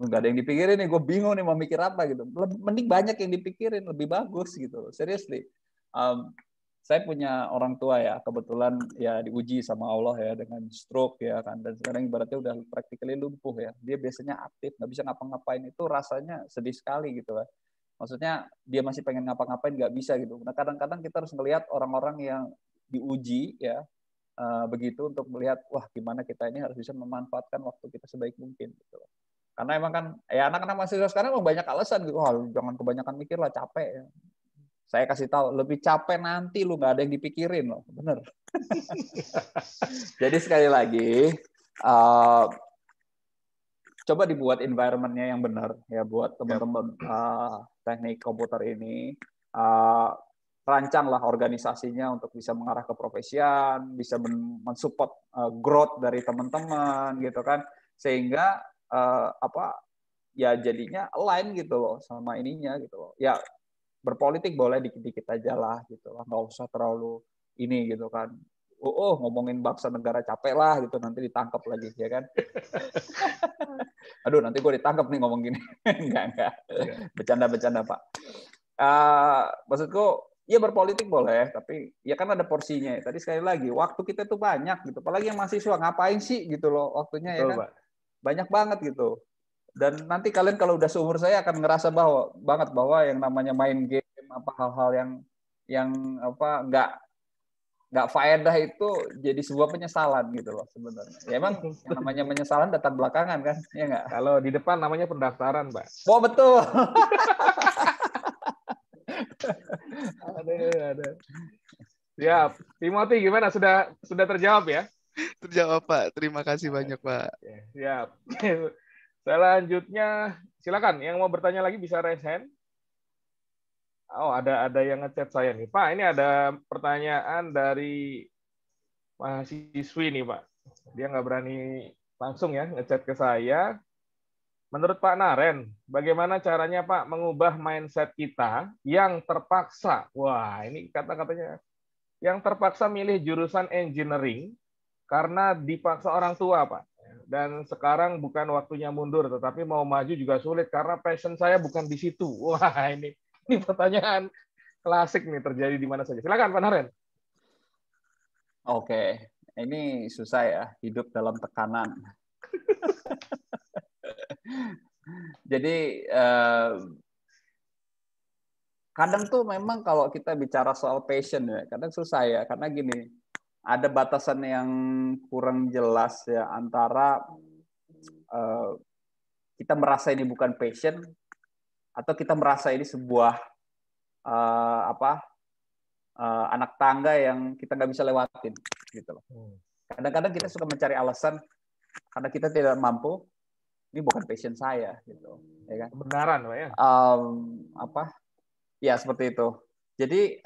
Nggak ada yang dipikirin nih, gue bingung nih mau mikir apa gitu. Mending banyak yang dipikirin, lebih bagus gitu. Seriously. Saya punya orang tua ya, kebetulan ya diuji sama Allah ya dengan stroke ya kan, dan sekarang ibaratnya udah practically lumpuh ya. Dia biasanya aktif, nggak bisa ngapa-ngapain, itu rasanya sedih sekali gitu kan. Maksudnya dia masih pengen ngapa-ngapain nggak bisa gitu. Nah kadang-kadang kita harus melihat orang-orang yang diuji ya begitu untuk melihat wah gimana kita ini harus bisa memanfaatkan waktu kita sebaik mungkin gitu. Karena emang kan ya anak-anak mahasiswa sekarang emang banyak alasan gitu, jangan kebanyakan mikir lah, capek ya. Saya kasih tahu, lebih capek nanti lu nggak ada yang dipikirin loh, bener. Jadi sekali lagi, coba dibuat environment-nya yang benar ya buat teman-teman teknik komputer ini. Rancanglah organisasinya untuk bisa mengarah ke profesian, bisa mensupport growth dari teman-teman gitu kan, sehingga ya jadinya align gitu loh sama ininya gitu loh. Ya berpolitik boleh dikit-dikit aja lah gitu lah, nggak usah terlalu ini gitu kan. Ngomongin bangsa negara capek lah gitu, nanti ditangkap lagi ya kan. Aduh nanti gue ditangkap nih ngomong gini. Enggak. Bercanda Pak. Maksudku ya berpolitik boleh, tapi ya kan ada porsinya. Tadi sekali lagi waktu kita tuh banyak gitu, apalagi yang mahasiswa ngapain sih gitu loh waktunya. Betul, ya kan Pak. Banyak banget gitu. Dan nanti kalian kalau udah seumur saya akan ngerasa bahwa yang namanya main game apa hal-hal yang nggak faedah itu jadi sebuah penyesalan gitu loh sebenarnya. Ya emang yang namanya penyesalan datang belakangan kan, ya nggak?
Kalau di depan namanya pendaftaran, Mbak.
Oh betul.
ada. Siap. Timothy gimana? Sudah terjawab ya?
Terjawab Pak. Terima kasih banyak Pak.
Siap. Selanjutnya silakan yang mau bertanya lagi bisa raise hand. Oh, ada yang ngechat saya nih. Pak, ini ada pertanyaan dari mahasiswi nih, Pak. Dia nggak berani langsung ya ngechat ke saya. Menurut Pak Naren, bagaimana caranya Pak mengubah mindset kita yang terpaksa? Wah, ini kata-katanya. Yang terpaksa milih jurusan engineering karena dipaksa orang tua, Pak. Dan sekarang bukan waktunya mundur, tetapi mau maju juga sulit karena passion saya bukan di situ. Wah, ini pertanyaan klasik nih, terjadi di mana saja. Silakan Pak Naren.
Oke, ini susah ya, hidup dalam tekanan. Jadi kadang tuh memang kalau kita bicara soal passion ya, kadang susah ya, karena gini, ada batasan yang kurang jelas ya antara kita merasa ini bukan passion atau kita merasa ini sebuah anak tangga yang kita nggak bisa lewatin gitu loh. Kadang-kadang kita suka mencari alasan karena kita tidak mampu, ini bukan passion saya gitu, ya kan?
Kebenaran, Pak ya.
Ya seperti itu. Jadi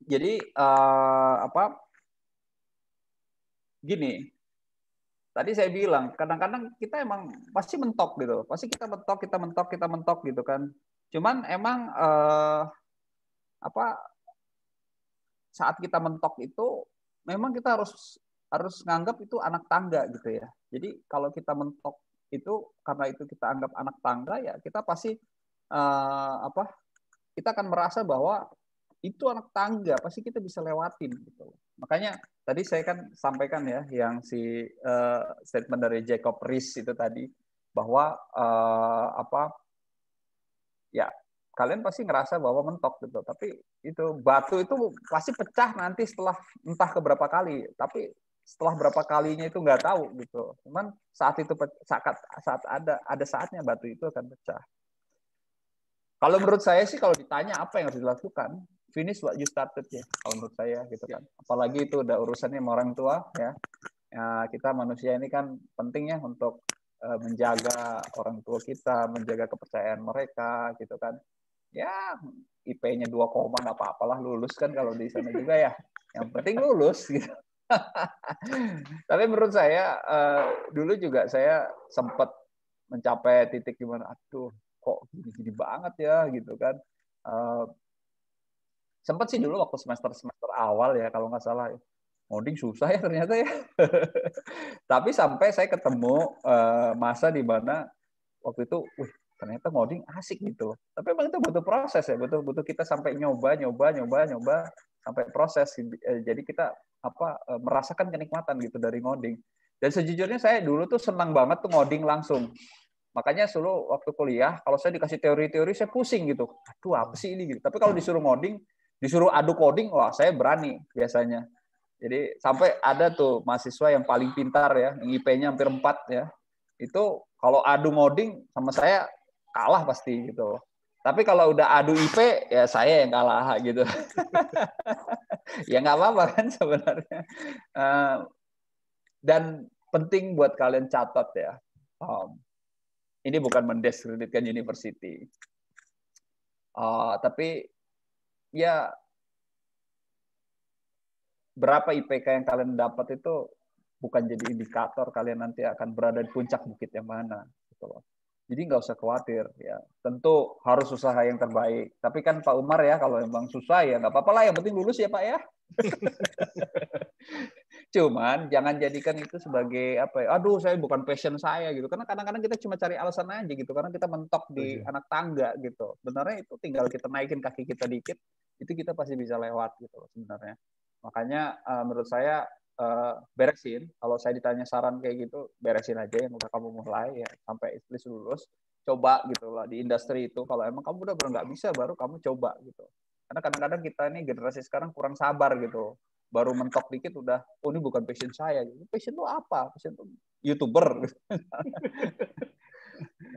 gini, tadi saya bilang kadang-kadang kita emang pasti mentok gitu, pasti kita mentok gitu kan. Cuman emang apa saat kita mentok itu memang kita harus nganggap itu anak tangga gitu ya. Jadi kalau kita mentok itu karena itu kita anggap anak tangga ya kita pasti kita akan merasa bahwa itu anak tangga pasti kita bisa lewatin gitu. Makanya tadi saya kan sampaikan ya yang statement dari Jacob Riis itu tadi bahwa ya kalian pasti ngerasa bahwa mentok gitu, tapi itu batu itu pasti pecah nanti setelah entah keberapa kali, tapi setelah berapa kalinya itu nggak tahu gitu. Cuman saat itu saat ada saatnya batu itu akan pecah. Kalau menurut saya sih kalau ditanya apa yang harus dilakukan, finish what you started ya. Kalau menurut saya gitu kan. Apalagi itu udah urusannya sama orang tua ya. Kita manusia ini kan pentingnya untuk menjaga orang tua kita, menjaga kepercayaan mereka gitu kan. Ya IP-nya 2, nggak apa-apalah, lulus kan kalau di sana juga ya. Yang penting lulus gitu. Tapi menurut saya dulu juga saya sempat mencapai titik gimana, aduh kok gini-gini banget ya gitu kan. Sempat sih dulu waktu semester awal ya kalau nggak salah, ngoding susah ya ternyata ya. Tapi sampai saya ketemu masa di mana waktu itu, ternyata ngoding asik gitu loh. Tapi memang itu butuh proses ya, butuh kita sampai nyoba sampai proses. Jadi kita merasakan kenikmatan gitu dari ngoding. Dan sejujurnya saya dulu tuh senang banget tuh ngoding langsung. Makanya dulu waktu kuliah kalau saya dikasih teori-teori saya pusing gitu. Aduh apa sih ini gitu. Tapi kalau disuruh ngoding, disuruh adu coding, wah saya berani biasanya. Jadi sampai ada tuh mahasiswa yang paling pintar ya, yang IP-nya hampir 4 ya. Itu kalau adu ngoding sama saya kalah pasti gitu. Tapi kalau udah adu IP ya saya yang kalah gitu. Ya nggak apa-apa kan sebenarnya. Dan penting buat kalian catat ya. Ini bukan mendiskreditkan university. Tapi ya berapa IPK yang kalian dapat itu bukan jadi indikator kalian nanti akan berada di puncak bukit yang mana gitu loh. Jadi nggak usah khawatir ya. Tentu harus usaha yang terbaik. Tapi kan Pak Umar ya kalau emang susah ya nggak apa-apa lah, yang penting lulus ya Pak ya. Cuman jangan jadikan itu sebagai aduh saya bukan passion saya gitu. Karena kadang-kadang kita cuma cari alasan aja gitu karena kita mentok di anak tangga gitu. Sebenarnya itu tinggal kita naikin kaki kita dikit, itu kita pasti bisa lewat gitu loh sebenarnya. Makanya menurut saya beresin. Kalau saya ditanya saran kayak gitu, beresin aja yang udah kamu mulai ya sampai at lulus. Coba gitu lah di industri itu. Kalau emang kamu udah nggak bisa, baru kamu coba gitu. Karena kadang-kadang kita ini generasi sekarang kurang sabar gitu. Baru mentok dikit udah, oh ini bukan passion saya. Passion itu apa? Passion itu YouTuber.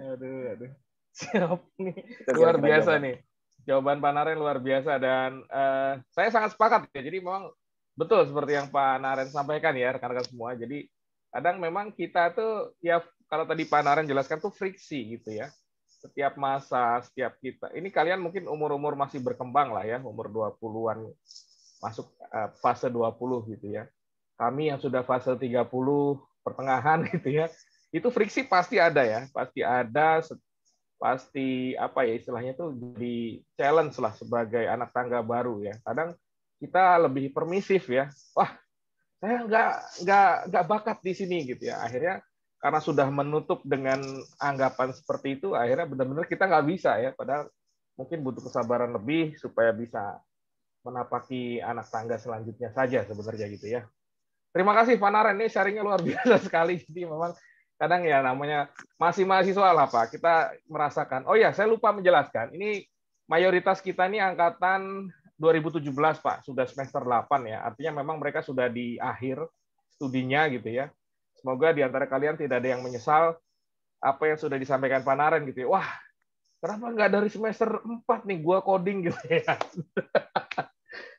Aduh. Siap nih. Luar biasa nih. Jawaban Pak Naren luar biasa dan saya sangat sepakat ya. Jadi memang betul seperti yang Pak Naren sampaikan ya rekan-rekan semua. Jadi kadang memang kita tuh ya kalau tadi Pak Naren jelaskan tuh friksi gitu ya. Setiap masa, setiap kita. Ini kalian mungkin umur-umur masih berkembang lah ya, umur 20-an masuk fase 20 gitu ya. Kami yang sudah fase 30 pertengahan gitu ya. Itu friksi pasti ada ya, pasti ada. Pasti apa ya istilahnya tuh jadi challenge lah sebagai anak tangga baru ya. Kadang kita lebih permisif ya. Wah, saya nggak bakat di sini gitu ya. Akhirnya karena sudah menutup dengan anggapan seperti itu, akhirnya benar-benar kita nggak bisa ya. Padahal mungkin butuh kesabaran lebih supaya bisa menapaki anak tangga selanjutnya saja sebenarnya gitu ya. Terima kasih Pak Naren, ini sharingnya luar biasa sekali. Jadi memang kadang ya namanya masih mahasiswa lah Pak, kita merasakan. Oh ya, saya lupa menjelaskan. Ini mayoritas kita ini angkatan 2017 Pak, sudah semester 8 ya. Artinya memang mereka sudah di akhir studinya gitu ya. Semoga di antara kalian tidak ada yang menyesal apa yang sudah disampaikan Pak Naren gitu ya. Wah, kenapa nggak dari semester 4 nih gua coding gitu ya.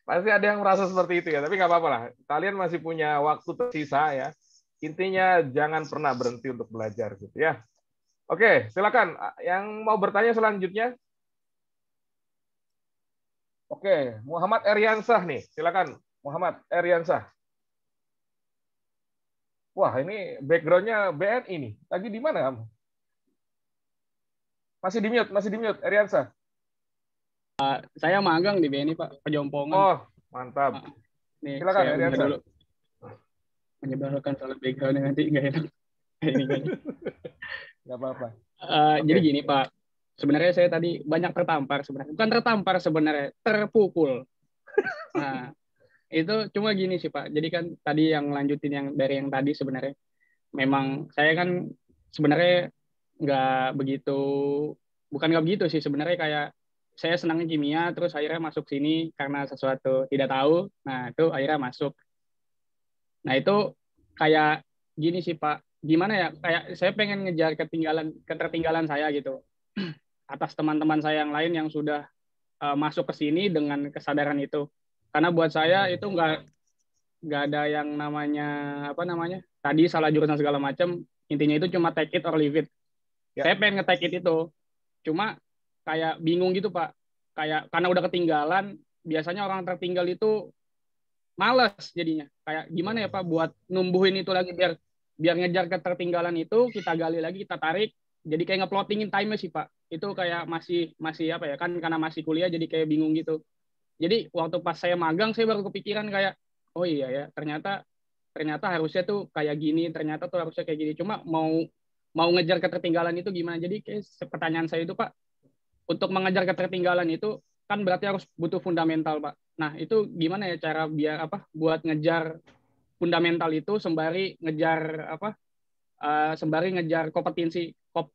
Pasti ada yang merasa seperti itu ya, tapi nggak apa-apa lah. Kalian masih punya waktu tersisa ya. Intinya jangan pernah berhenti untuk belajar gitu ya. Oke, silakan yang mau bertanya selanjutnya. Oke, Muhammad Muhammad Eriansah nih, silakan Muhammad Eriansah. Wah, ini background-nya BNI nih. Lagi di mana kamu? Masih di mute, Eriansa.
Saya magang di BNI, Pak, Pejompongan.
Oh, mantap.
Nih,
Silakan,
saya
Eriansa.
dulu menyebarkan soal background nanti nggak enak.
Nggak apa-apa.
Jadi gini, Pak. Sebenarnya saya tadi banyak tertampar sebenarnya. Bukan tertampar sebenarnya, terpukul. Nah, itu cuma gini sih, Pak. Jadi kan tadi yang lanjutin yang dari yang tadi sebenarnya. Memang saya kan sebenarnya nggak begitu, bukan nggak begitu sih sebenarnya, kayak saya senangnya kimia, terus akhirnya masuk sini karena sesuatu tidak tahu. Nah, itu akhirnya masuk. Nah, itu kayak gini sih, Pak. Gimana ya? Kayak saya pengen ngejar ketertinggalan saya gitu. Atas teman-teman saya yang lain yang sudah masuk ke sini dengan kesadaran itu. Karena buat saya itu nggak ada yang namanya apa namanya. Tadi salah jurusan segala macam. Intinya itu cuma take it or leave it. Ya. Saya pengen nge-take it itu. Cuma kayak bingung gitu, Pak. Kayak karena udah ketinggalan, biasanya orang tertinggal itu males jadinya. Kayak gimana ya, Pak, buat numbuhin itu lagi biar ngejar ketertinggalan itu, kita gali lagi, kita tarik. Jadi kayak nge-plottingin time sih, Pak. Itu kayak masih apa ya, kan karena masih kuliah jadi kayak bingung gitu. Jadi waktu pas saya magang saya baru kepikiran kayak, oh iya ya, ternyata harusnya tuh kayak gini, ternyata tuh harusnya kayak gini. Cuma mau ngejar ketertinggalan itu gimana? Jadi kayak pertanyaan saya itu, Pak, untuk mengejar ketertinggalan itu kan berarti harus butuh fundamental, Pak. Nah, itu gimana ya cara biar apa buat ngejar fundamental itu sembari ngejar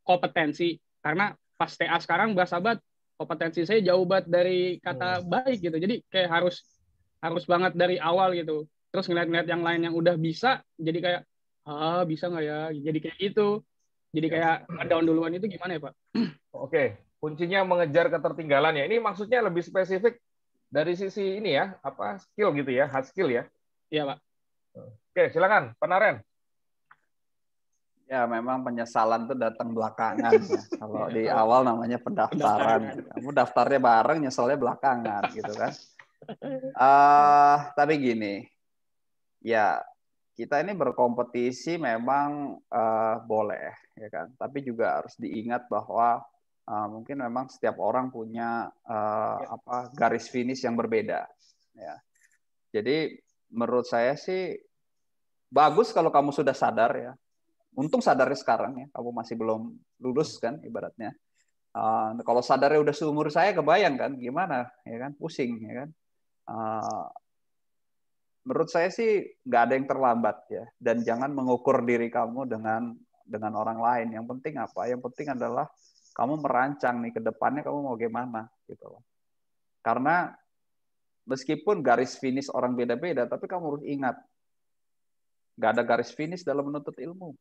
kompetensi karena pas TA sekarang berasa banget kompetensi saya jauh banget dari kata baik gitu. Jadi kayak harus banget dari awal gitu. Terus ngeliat-ngeliat yang lain yang udah bisa jadi kayak bisa nggak ya? Jadi kayak gitu. Jadi kayak down duluan itu gimana ya, Pak?
Oke, kuncinya mengejar ketertinggalan ya. Ini maksudnya lebih spesifik dari sisi ini ya, apa skill gitu ya, hard skill ya.
Iya, Pak.
Oke, silakan, Pak Naren.
Ya, memang penyesalan tuh datang belakangan. Ya. Kalau di awal namanya pendaftaran. Kamu daftarnya bareng, nyeselnya belakangan, gitu kan. Tapi gini, ya kita ini berkompetisi memang boleh, ya kan. Tapi juga harus diingat bahwa mungkin memang setiap orang punya garis finish yang berbeda. Ya. Jadi menurut saya sih bagus kalau kamu sudah sadar ya. Untung sadarnya sekarang ya, kamu masih belum lulus kan ibaratnya. Kalau sadarnya udah seumur saya, kebayang kan gimana, ya kan, pusing, ya kan. Menurut saya sih nggak ada yang terlambat ya, dan jangan mengukur diri kamu dengan orang lain. Yang penting apa? Yang penting adalah kamu merancang nih ke depannya kamu mau gimana gitu loh. Karena meskipun garis finish orang beda-beda, tapi kamu harus ingat nggak ada garis finish dalam menuntut ilmu.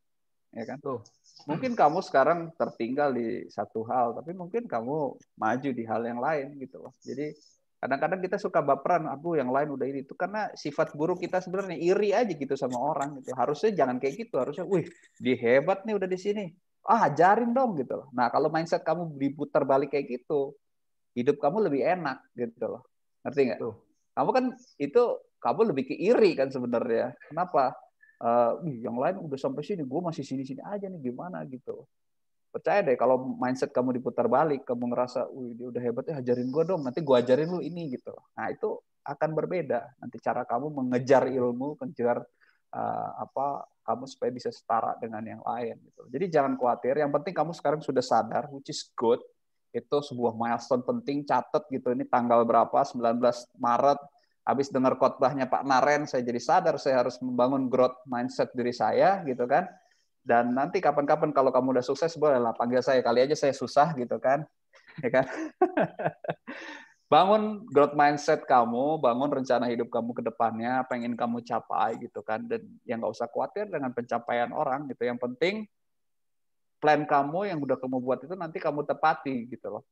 Ya kan? Tuh. Mungkin kamu sekarang tertinggal di satu hal, tapi mungkin kamu maju di hal yang lain gitu loh. Jadi kadang-kadang kita suka baperan, yang lain udah ini. Itu karena sifat buruk kita sebenarnya iri aja gitu sama orang gitu. Harusnya jangan kayak gitu, harusnya dia hebat nih udah di sini. Ajarin dong gitu loh. Nah, kalau mindset kamu diputar balik kayak gitu, hidup kamu lebih enak gitu loh. Ngerti nggak? Kamu kan kamu lebih ke iri kan sebenarnya. Kenapa? Yang lain udah sampai sini, gue masih sini-sini aja nih, gimana gitu. Percaya deh kalau mindset kamu diputar balik, kamu ngerasa, dia udah hebat ya, ajarin gue dong, nanti gue ajarin lu ini gitu. Nah itu akan berbeda nanti cara kamu mengejar ilmu, mengejar kamu supaya bisa setara dengan yang lain gitu. Jadi jangan khawatir, yang penting kamu sekarang sudah sadar, which is good. Itu sebuah milestone penting, catat gitu, ini tanggal berapa, 19 Maret. Habis dengar khotbahnya Pak Naren, saya jadi sadar saya harus membangun growth mindset diri saya, gitu kan. Dan nanti kapan-kapan kalau kamu udah sukses, bolehlah panggil saya. Kali aja saya susah, gitu kan. Ya kan? Bangun growth mindset kamu, bangun rencana hidup kamu ke depannya, pengen kamu capai, gitu kan. Dan yang nggak usah khawatir dengan pencapaian orang, gitu. Yang penting, plan kamu yang udah kamu buat itu nanti kamu tepati, gitu loh.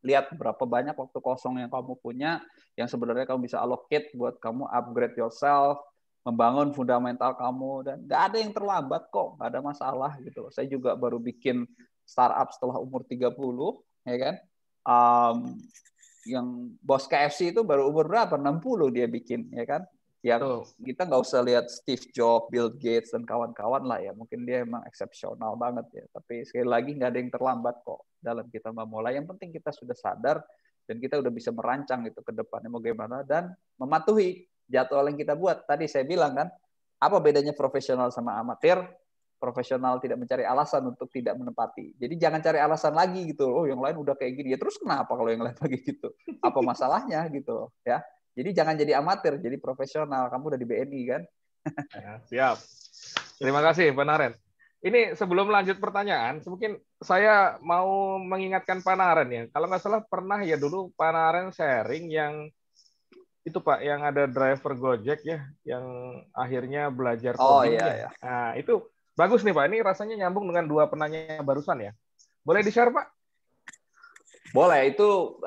Lihat berapa banyak waktu kosong yang kamu punya, yang sebenarnya kamu bisa allocate buat kamu upgrade yourself, membangun fundamental kamu, dan nggak ada yang terlambat kok, nggak ada masalah gitu. Saya juga baru bikin startup setelah umur 30, ya kan. Yang bos KFC itu baru umur berapa? 60 dia bikin, ya kan. Yang kita nggak usah lihat Steve Jobs, Bill Gates, dan kawan-kawan lah ya. Mungkin dia emang eksepsional banget ya. Tapi sekali lagi nggak ada yang terlambat kok dalam kita memulai. Yang penting kita sudah sadar dan kita udah bisa merancang itu ke depannya mau gimana dan mematuhi jadwal yang kita buat. Tadi saya bilang kan, apa bedanya profesional sama amatir? Profesional tidak mencari alasan untuk tidak menepati. Jadi jangan cari alasan lagi gitu. Oh, yang lain udah kayak gini. Ya terus kenapa kalau yang lain lagi gitu? Apa masalahnya gitu ya? Jadi jangan jadi amatir, jadi profesional. Kamu udah di BNI kan?
Ya, siap. Terima kasih, Pak Naren. Ini sebelum lanjut pertanyaan, mungkin saya mau mengingatkan Pak Naren ya. Kalau nggak salah pernah ya dulu Pak Naren sharing yang itu Pak, yang ada driver Gojek ya, yang akhirnya belajar coding ya.
Iya.
Nah, itu bagus nih Pak. Ini rasanya nyambung dengan dua penanya barusan ya. Boleh di-share Pak?
Boleh, itu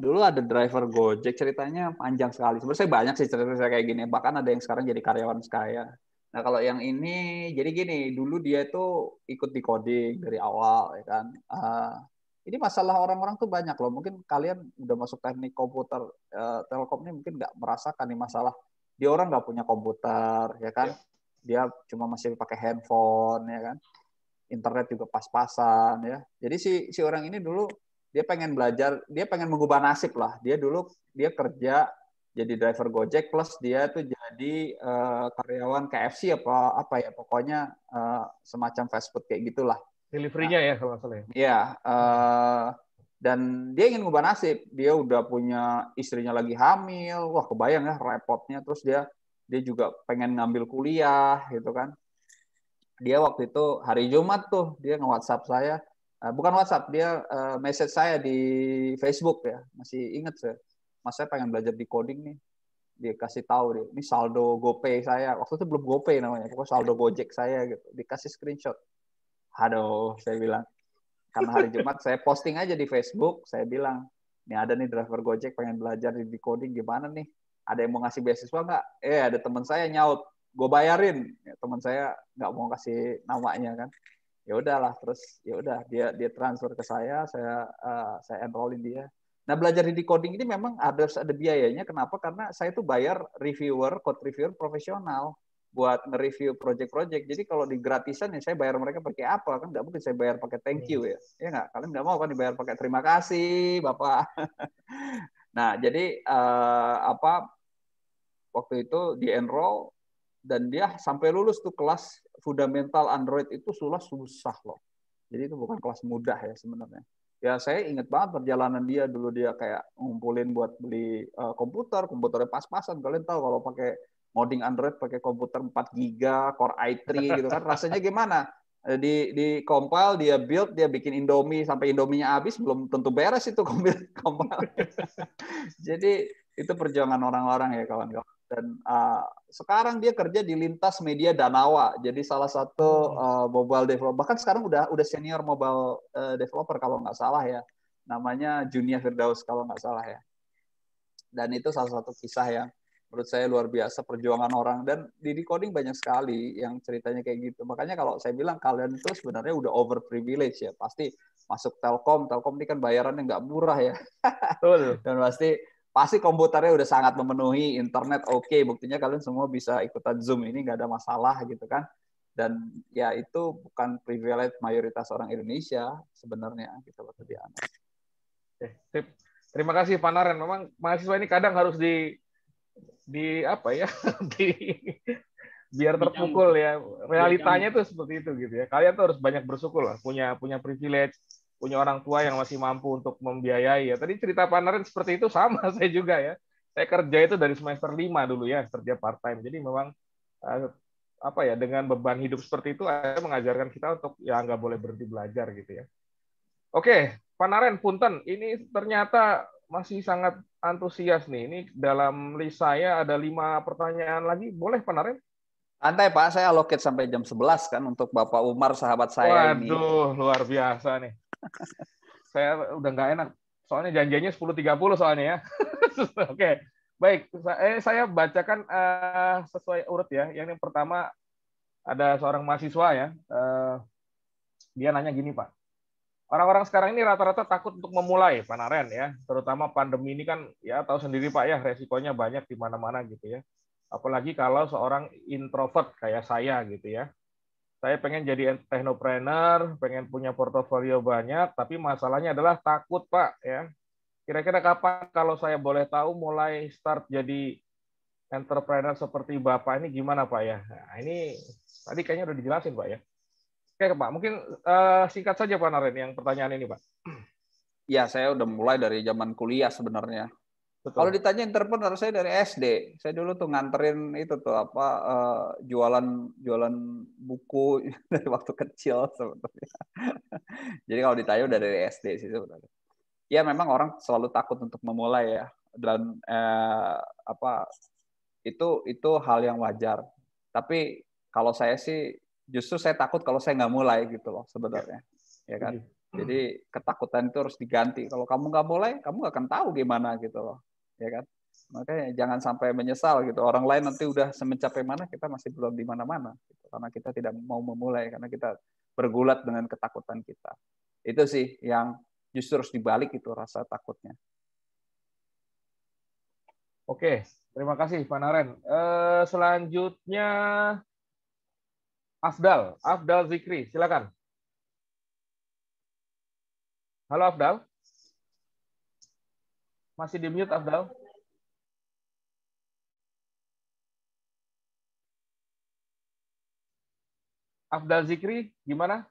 dulu ada driver Gojek, ceritanya panjang sekali. Sebenarnya banyak sih cerita kayak gini. Bahkan ada yang sekarang jadi karyawan Skaya. Nah, kalau yang ini, jadi gini, dulu dia itu ikut di coding dari awal, ya kan. Ini masalah orang-orang tuh banyak loh. Mungkin kalian udah masuk teknik komputer, Telkom ini mungkin nggak merasakan nih masalah. Dia orang nggak punya komputer, ya kan. Dia cuma masih pakai handphone, ya kan. Internet juga pas-pasan, ya. Jadi si orang ini dulu, dia pengen belajar, dia pengen mengubah nasib lah. Dia kerja jadi driver Gojek plus dia tuh jadi karyawan KFC apa ya, pokoknya semacam fast food kayak gitulah.
Delivery-nya ya kalau nggak salah.
Iya, dan dia ingin mengubah nasib. Dia udah punya istrinya lagi hamil, wah kebayang ya repotnya. Terus dia juga pengen ngambil kuliah gitu kan. Dia waktu itu hari Jumat tuh dia nge-WhatsApp saya. Bukan WhatsApp, dia message saya di Facebook ya. Masih ingat saya. Mas, saya pengen belajar di coding nih. Dia kasih tahu dia, ini saldo GoPay saya. Waktu itu belum GoPay namanya, pokoknya saldo Gojek saya gitu. Dikasih screenshot. Aduh, saya bilang. Karena hari Jumat saya posting aja di Facebook, saya bilang, ini ada nih driver Gojek pengen belajar di coding, gimana nih? Ada yang mau ngasih beasiswa nggak? Ada teman saya nyaut, gue bayarin. Teman saya nggak mau kasih namanya kan. Ya udahlah, terus ya udah dia transfer ke saya enrollin dia. Nah, belajar di coding ini memang ada biayanya. Kenapa? Karena saya tuh bayar code reviewer profesional buat nge-review project-project. Jadi kalau di gratisan ya saya bayar mereka pakai apa? Kan nggak mungkin saya bayar pakai thank you ya. Ya nggak? Kalian nggak mau kan dibayar pakai terima kasih, Bapak. Nah, jadi waktu itu di-enroll dan dia sampai lulus tuh kelas fundamental Android itu susah loh. Jadi itu bukan kelas mudah ya sebenarnya. Ya saya ingat banget perjalanan dia dulu, dia kayak ngumpulin buat beli komputernya pas-pasan. Kalian tahu kalau pakai modding Android pakai komputer 4 GB Core i3 gitu kan rasanya gimana? Di compile, dia build, dia bikin Indomie sampai Indominya habis belum tentu beres itu compile. Jadi itu perjuangan orang-orang ya kawan-kawan. Dan sekarang dia kerja di Lintas Media Danawa, jadi salah satu mobile developer. Bahkan sekarang udah senior mobile developer kalau nggak salah ya, namanya Junia Firdaus kalau nggak salah ya. Dan itu salah satu kisah yang menurut saya luar biasa, perjuangan orang. Dan di coding banyak sekali yang ceritanya kayak gitu. Makanya kalau saya bilang kalian itu sebenarnya udah over privilege ya, pasti masuk Telkom ini kan bayarannya nggak murah ya. Dan pasti komputernya udah sangat memenuhi, internet oke, buktinya kalian semua bisa ikutan Zoom ini nggak ada masalah gitu kan. Dan ya itu bukan privilege mayoritas orang Indonesia sebenarnya gitu loh tadi.
Terima kasih Pak Naren. Memang mahasiswa ini kadang harus di biar terpukul ya. Realitanya tuh seperti itu gitu ya. Kalian tuh harus banyak bersyukur lah, punya privilege, punya orang tua yang masih mampu untuk membiayai ya. Tadi cerita Pak Naren seperti itu sama saya juga ya. Saya kerja itu dari semester 5 dulu ya, kerja part time. Jadi memang dengan beban hidup seperti itu saya mengajarkan kita untuk ya nggak boleh berhenti belajar gitu ya. Oke, Pak Naren, punten, ini ternyata masih sangat antusias nih. Ini dalam list saya ada 5 pertanyaan lagi. Boleh Pak Naren?
Santai Pak, saya allocate sampai jam 11 kan untuk Bapak Umar sahabat saya ini.
Waduh, luar biasa nih. Saya udah nggak enak. Soalnya janjiannya 10.30 soalnya ya. Oke, baik. Saya bacakan sesuai urut ya. Yang pertama ada seorang mahasiswa ya. Dia nanya gini Pak. Orang-orang sekarang ini rata-rata takut untuk memulai, Pak Naren ya. Terutama pandemi ini kan ya tahu sendiri Pak ya, resikonya banyak di mana-mana gitu ya. Apalagi kalau seorang introvert kayak saya gitu ya. Saya pengen jadi technopreneur, pengen punya portofolio banyak, tapi masalahnya adalah takut, Pak, ya. Kira-kira kapan kalau saya boleh tahu mulai start jadi entrepreneur seperti Bapak ini gimana, Pak ya? Nah, ini tadi kayaknya udah dijelasin, Pak ya. Oke, Pak, mungkin singkat saja Pak Naren yang pertanyaan ini, Pak.
Ya, saya udah mulai dari zaman kuliah sebenarnya.
Betul.
Kalau ditanya entrepreneur, saya dari SD. Saya dulu tuh nganterin itu tuh apa jualan buku dari waktu kecil sebetulnya. Jadi kalau ditanya udah dari SD sih sebenarnya. Ya memang orang selalu takut untuk memulai ya, dan itu hal yang wajar. Tapi kalau saya sih justru saya takut kalau saya nggak mulai gitu loh sebenarnya, ya kan. Jadi ketakutan itu harus diganti. Kalau kamu nggak mulai, kamu nggak akan tahu gimana gitu loh, ya kan. Makanya jangan sampai menyesal gitu. Orang lain nanti udah mencapai mana, kita masih belum di mana-mana. Gitu. Karena kita tidak mau memulai, karena kita bergulat dengan ketakutan kita. Itu sih yang justru harus dibalik itu rasa takutnya.
Oke, terima kasih Pak Naren. Selanjutnya Afdal Zikri, silakan. Halo Afdal. Masih di mute Afdal? Afdal Zikri, gimana?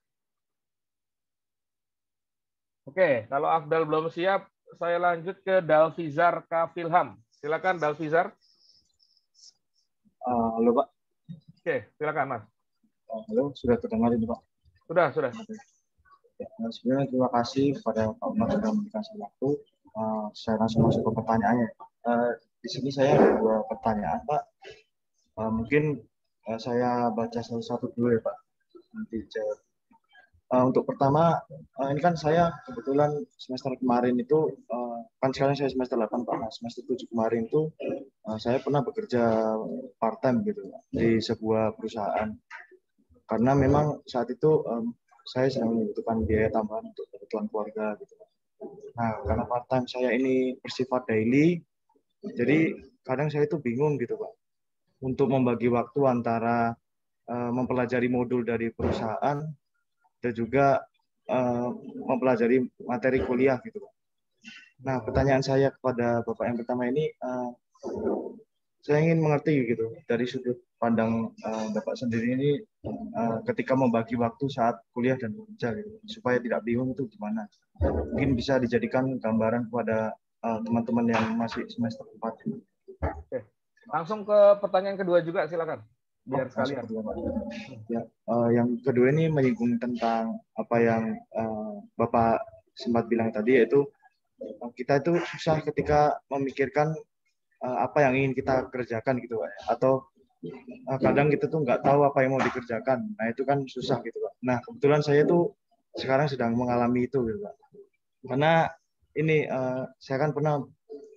Oke, kalau Afdal belum siap, saya lanjut ke Dalfizar Kafilham. Silakan Dalfizar.
Halo Pak.
Oke, silakan Mas.
Halo, sudah terdengar ini Pak?
Sudah.
Ya, sebenarnya terima kasih kepada Pak Umar sudah memberikan saya waktu. Saya langsung masuk ke pertanyaannya. Di sini saya ada 2 pertanyaan Pak. Mungkin saya baca satu-satu dulu ya Pak. Nanti jawab. Untuk pertama, ini kan saya kebetulan semester kemarin itu, kan sekarang saya semester 8 Pak. Nah, semester 7 kemarin itu saya pernah bekerja part-time gitu Pak, di sebuah perusahaan. Karena memang saat itu saya sedang membutuhkan biaya tambahan untuk kebutuhan keluarga gitu Pak. Nah, karena part-time saya ini bersifat daily, jadi kadang saya itu bingung gitu Pak, untuk membagi waktu antara mempelajari modul dari perusahaan dan juga mempelajari materi kuliah gitu Pak. Nah, pertanyaan saya kepada Bapak yang pertama ini, saya ingin mengerti gitu dari sudut pandang Bapak sendiri ini ketika membagi waktu saat kuliah dan bekerja gitu, supaya tidak bingung itu gimana. Mungkin bisa dijadikan gambaran kepada teman-teman yang masih semester 4.
Oke. Langsung ke pertanyaan kedua juga, silakan. Biar sekalian.
Ya, yang kedua ini menyinggung tentang apa yang Bapak sempat bilang tadi, yaitu kita itu susah ketika memikirkan apa yang ingin kita kerjakan gitu Pak. Atau kadang kita tuh nggak tahu apa yang mau dikerjakan. Nah itu kan susah gitu Pak. Nah kebetulan saya tuh sekarang sedang mengalami itu gitu Pak. Karena ini saya kan pernah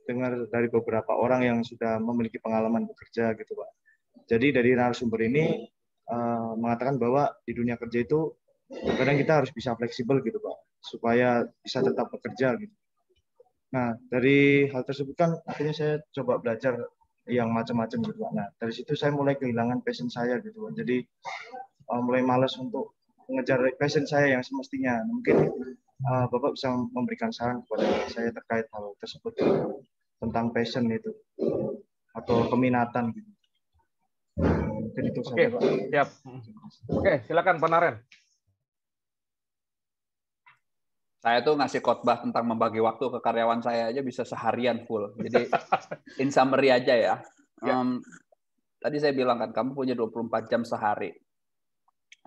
dengar dari beberapa orang yang sudah memiliki pengalaman bekerja gitu Pak. Jadi dari narasumber ini mengatakan bahwa di dunia kerja itu kadang kita harus bisa fleksibel gitu Pak, supaya bisa tetap bekerja gitu. Nah dari hal tersebut kan akhirnya saya coba belajar yang macam-macam gitu Pak. Nah dari situ saya mulai kehilangan passion saya gitu Pak. Jadi mulai malas untuk mengejar passion saya yang semestinya. Mungkin Bapak bisa memberikan saran kepada saya terkait hal tersebut gitu, tentang passion itu atau keminatan gitu. Itu
Oke, siap. Oke, silakan Pak Naren.
Saya tuh ngasih khotbah tentang membagi waktu ke karyawan saya aja bisa seharian full. Jadi in summary aja ya. Tadi saya bilang kan, kamu punya 24 jam sehari.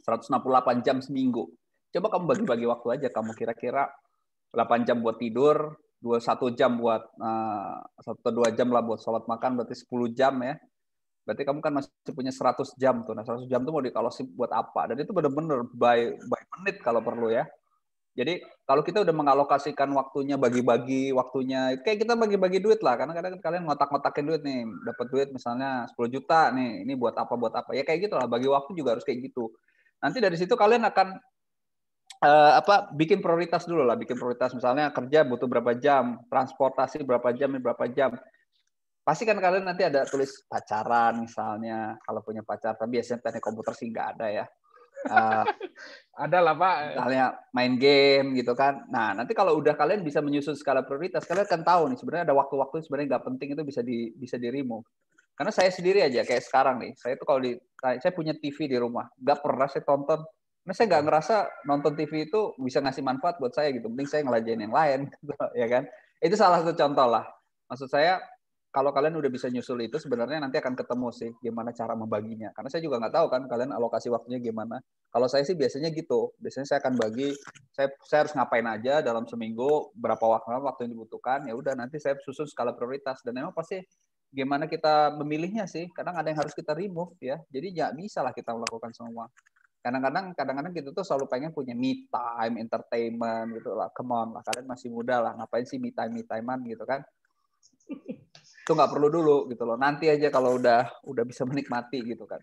168 jam seminggu. Coba kamu bagi-bagi waktu aja. Kamu kira-kira 8 jam buat tidur, 1 jam buat 1-2 jam lah buat sholat makan, berarti 10 jam ya. Berarti kamu kan masih punya 100 jam tuh. Nah, 100 jam tuh mau dikalkulasi buat apa? Dan itu benar-benar by menit kalau perlu ya. Jadi kalau kita udah mengalokasikan waktunya, bagi-bagi waktunya, kayak kita bagi-bagi duit lah. Karena kadang kalian ngotak-ngotakin duit nih, dapat duit misalnya 10 juta nih, ini buat apa? Ya kayak gitu lah. Bagi waktu juga harus kayak gitu. Nanti dari situ kalian akan bikin prioritas dulu lah. Bikin prioritas misalnya kerja butuh berapa jam, transportasi berapa jam. pasti kan kalian nanti ada tulis pacaran misalnya, kalau punya pacar, tapi biasanya teknik komputer sih nggak ada ya.
Ada lah Pak.
Misalnya main game gitu kan. Nah, nanti kalau udah kalian bisa menyusun skala prioritas, kalian kan tahu nih sebenarnya ada waktu-waktu sebenarnya nggak penting itu bisa di remove. Karena saya sendiri aja kayak sekarang nih, saya tuh kalau saya punya TV di rumah, nggak pernah saya tonton. Karena saya nggak ngerasa nonton TV itu bisa ngasih manfaat buat saya gitu. Mending saya ngelajain yang lain, gitu, ya kan? Itu salah satu contoh lah. Maksud saya kalau kalian udah bisa nyusul itu sebenarnya nanti akan ketemu sih gimana cara membaginya. Karena saya juga nggak tahu kan kalian alokasi waktunya gimana. Kalau saya sih biasanya gitu. Biasanya saya akan bagi, saya harus ngapain aja dalam seminggu, berapa waktu yang dibutuhkan. Ya udah nanti saya susun skala prioritas. Dan memang pasti gimana kita memilihnya sih. Kadang ada yang harus kita remove ya. Jadi nggak bisa lah kita melakukan semua. Kadang-kadang kita tuh selalu pengen punya me time, entertainment gitu lah. Come on lah, kalian masih muda lah. Ngapain sih me timean gitu kan? Itu nggak perlu dulu gitu loh. Nanti aja kalau udah bisa menikmati gitu kan.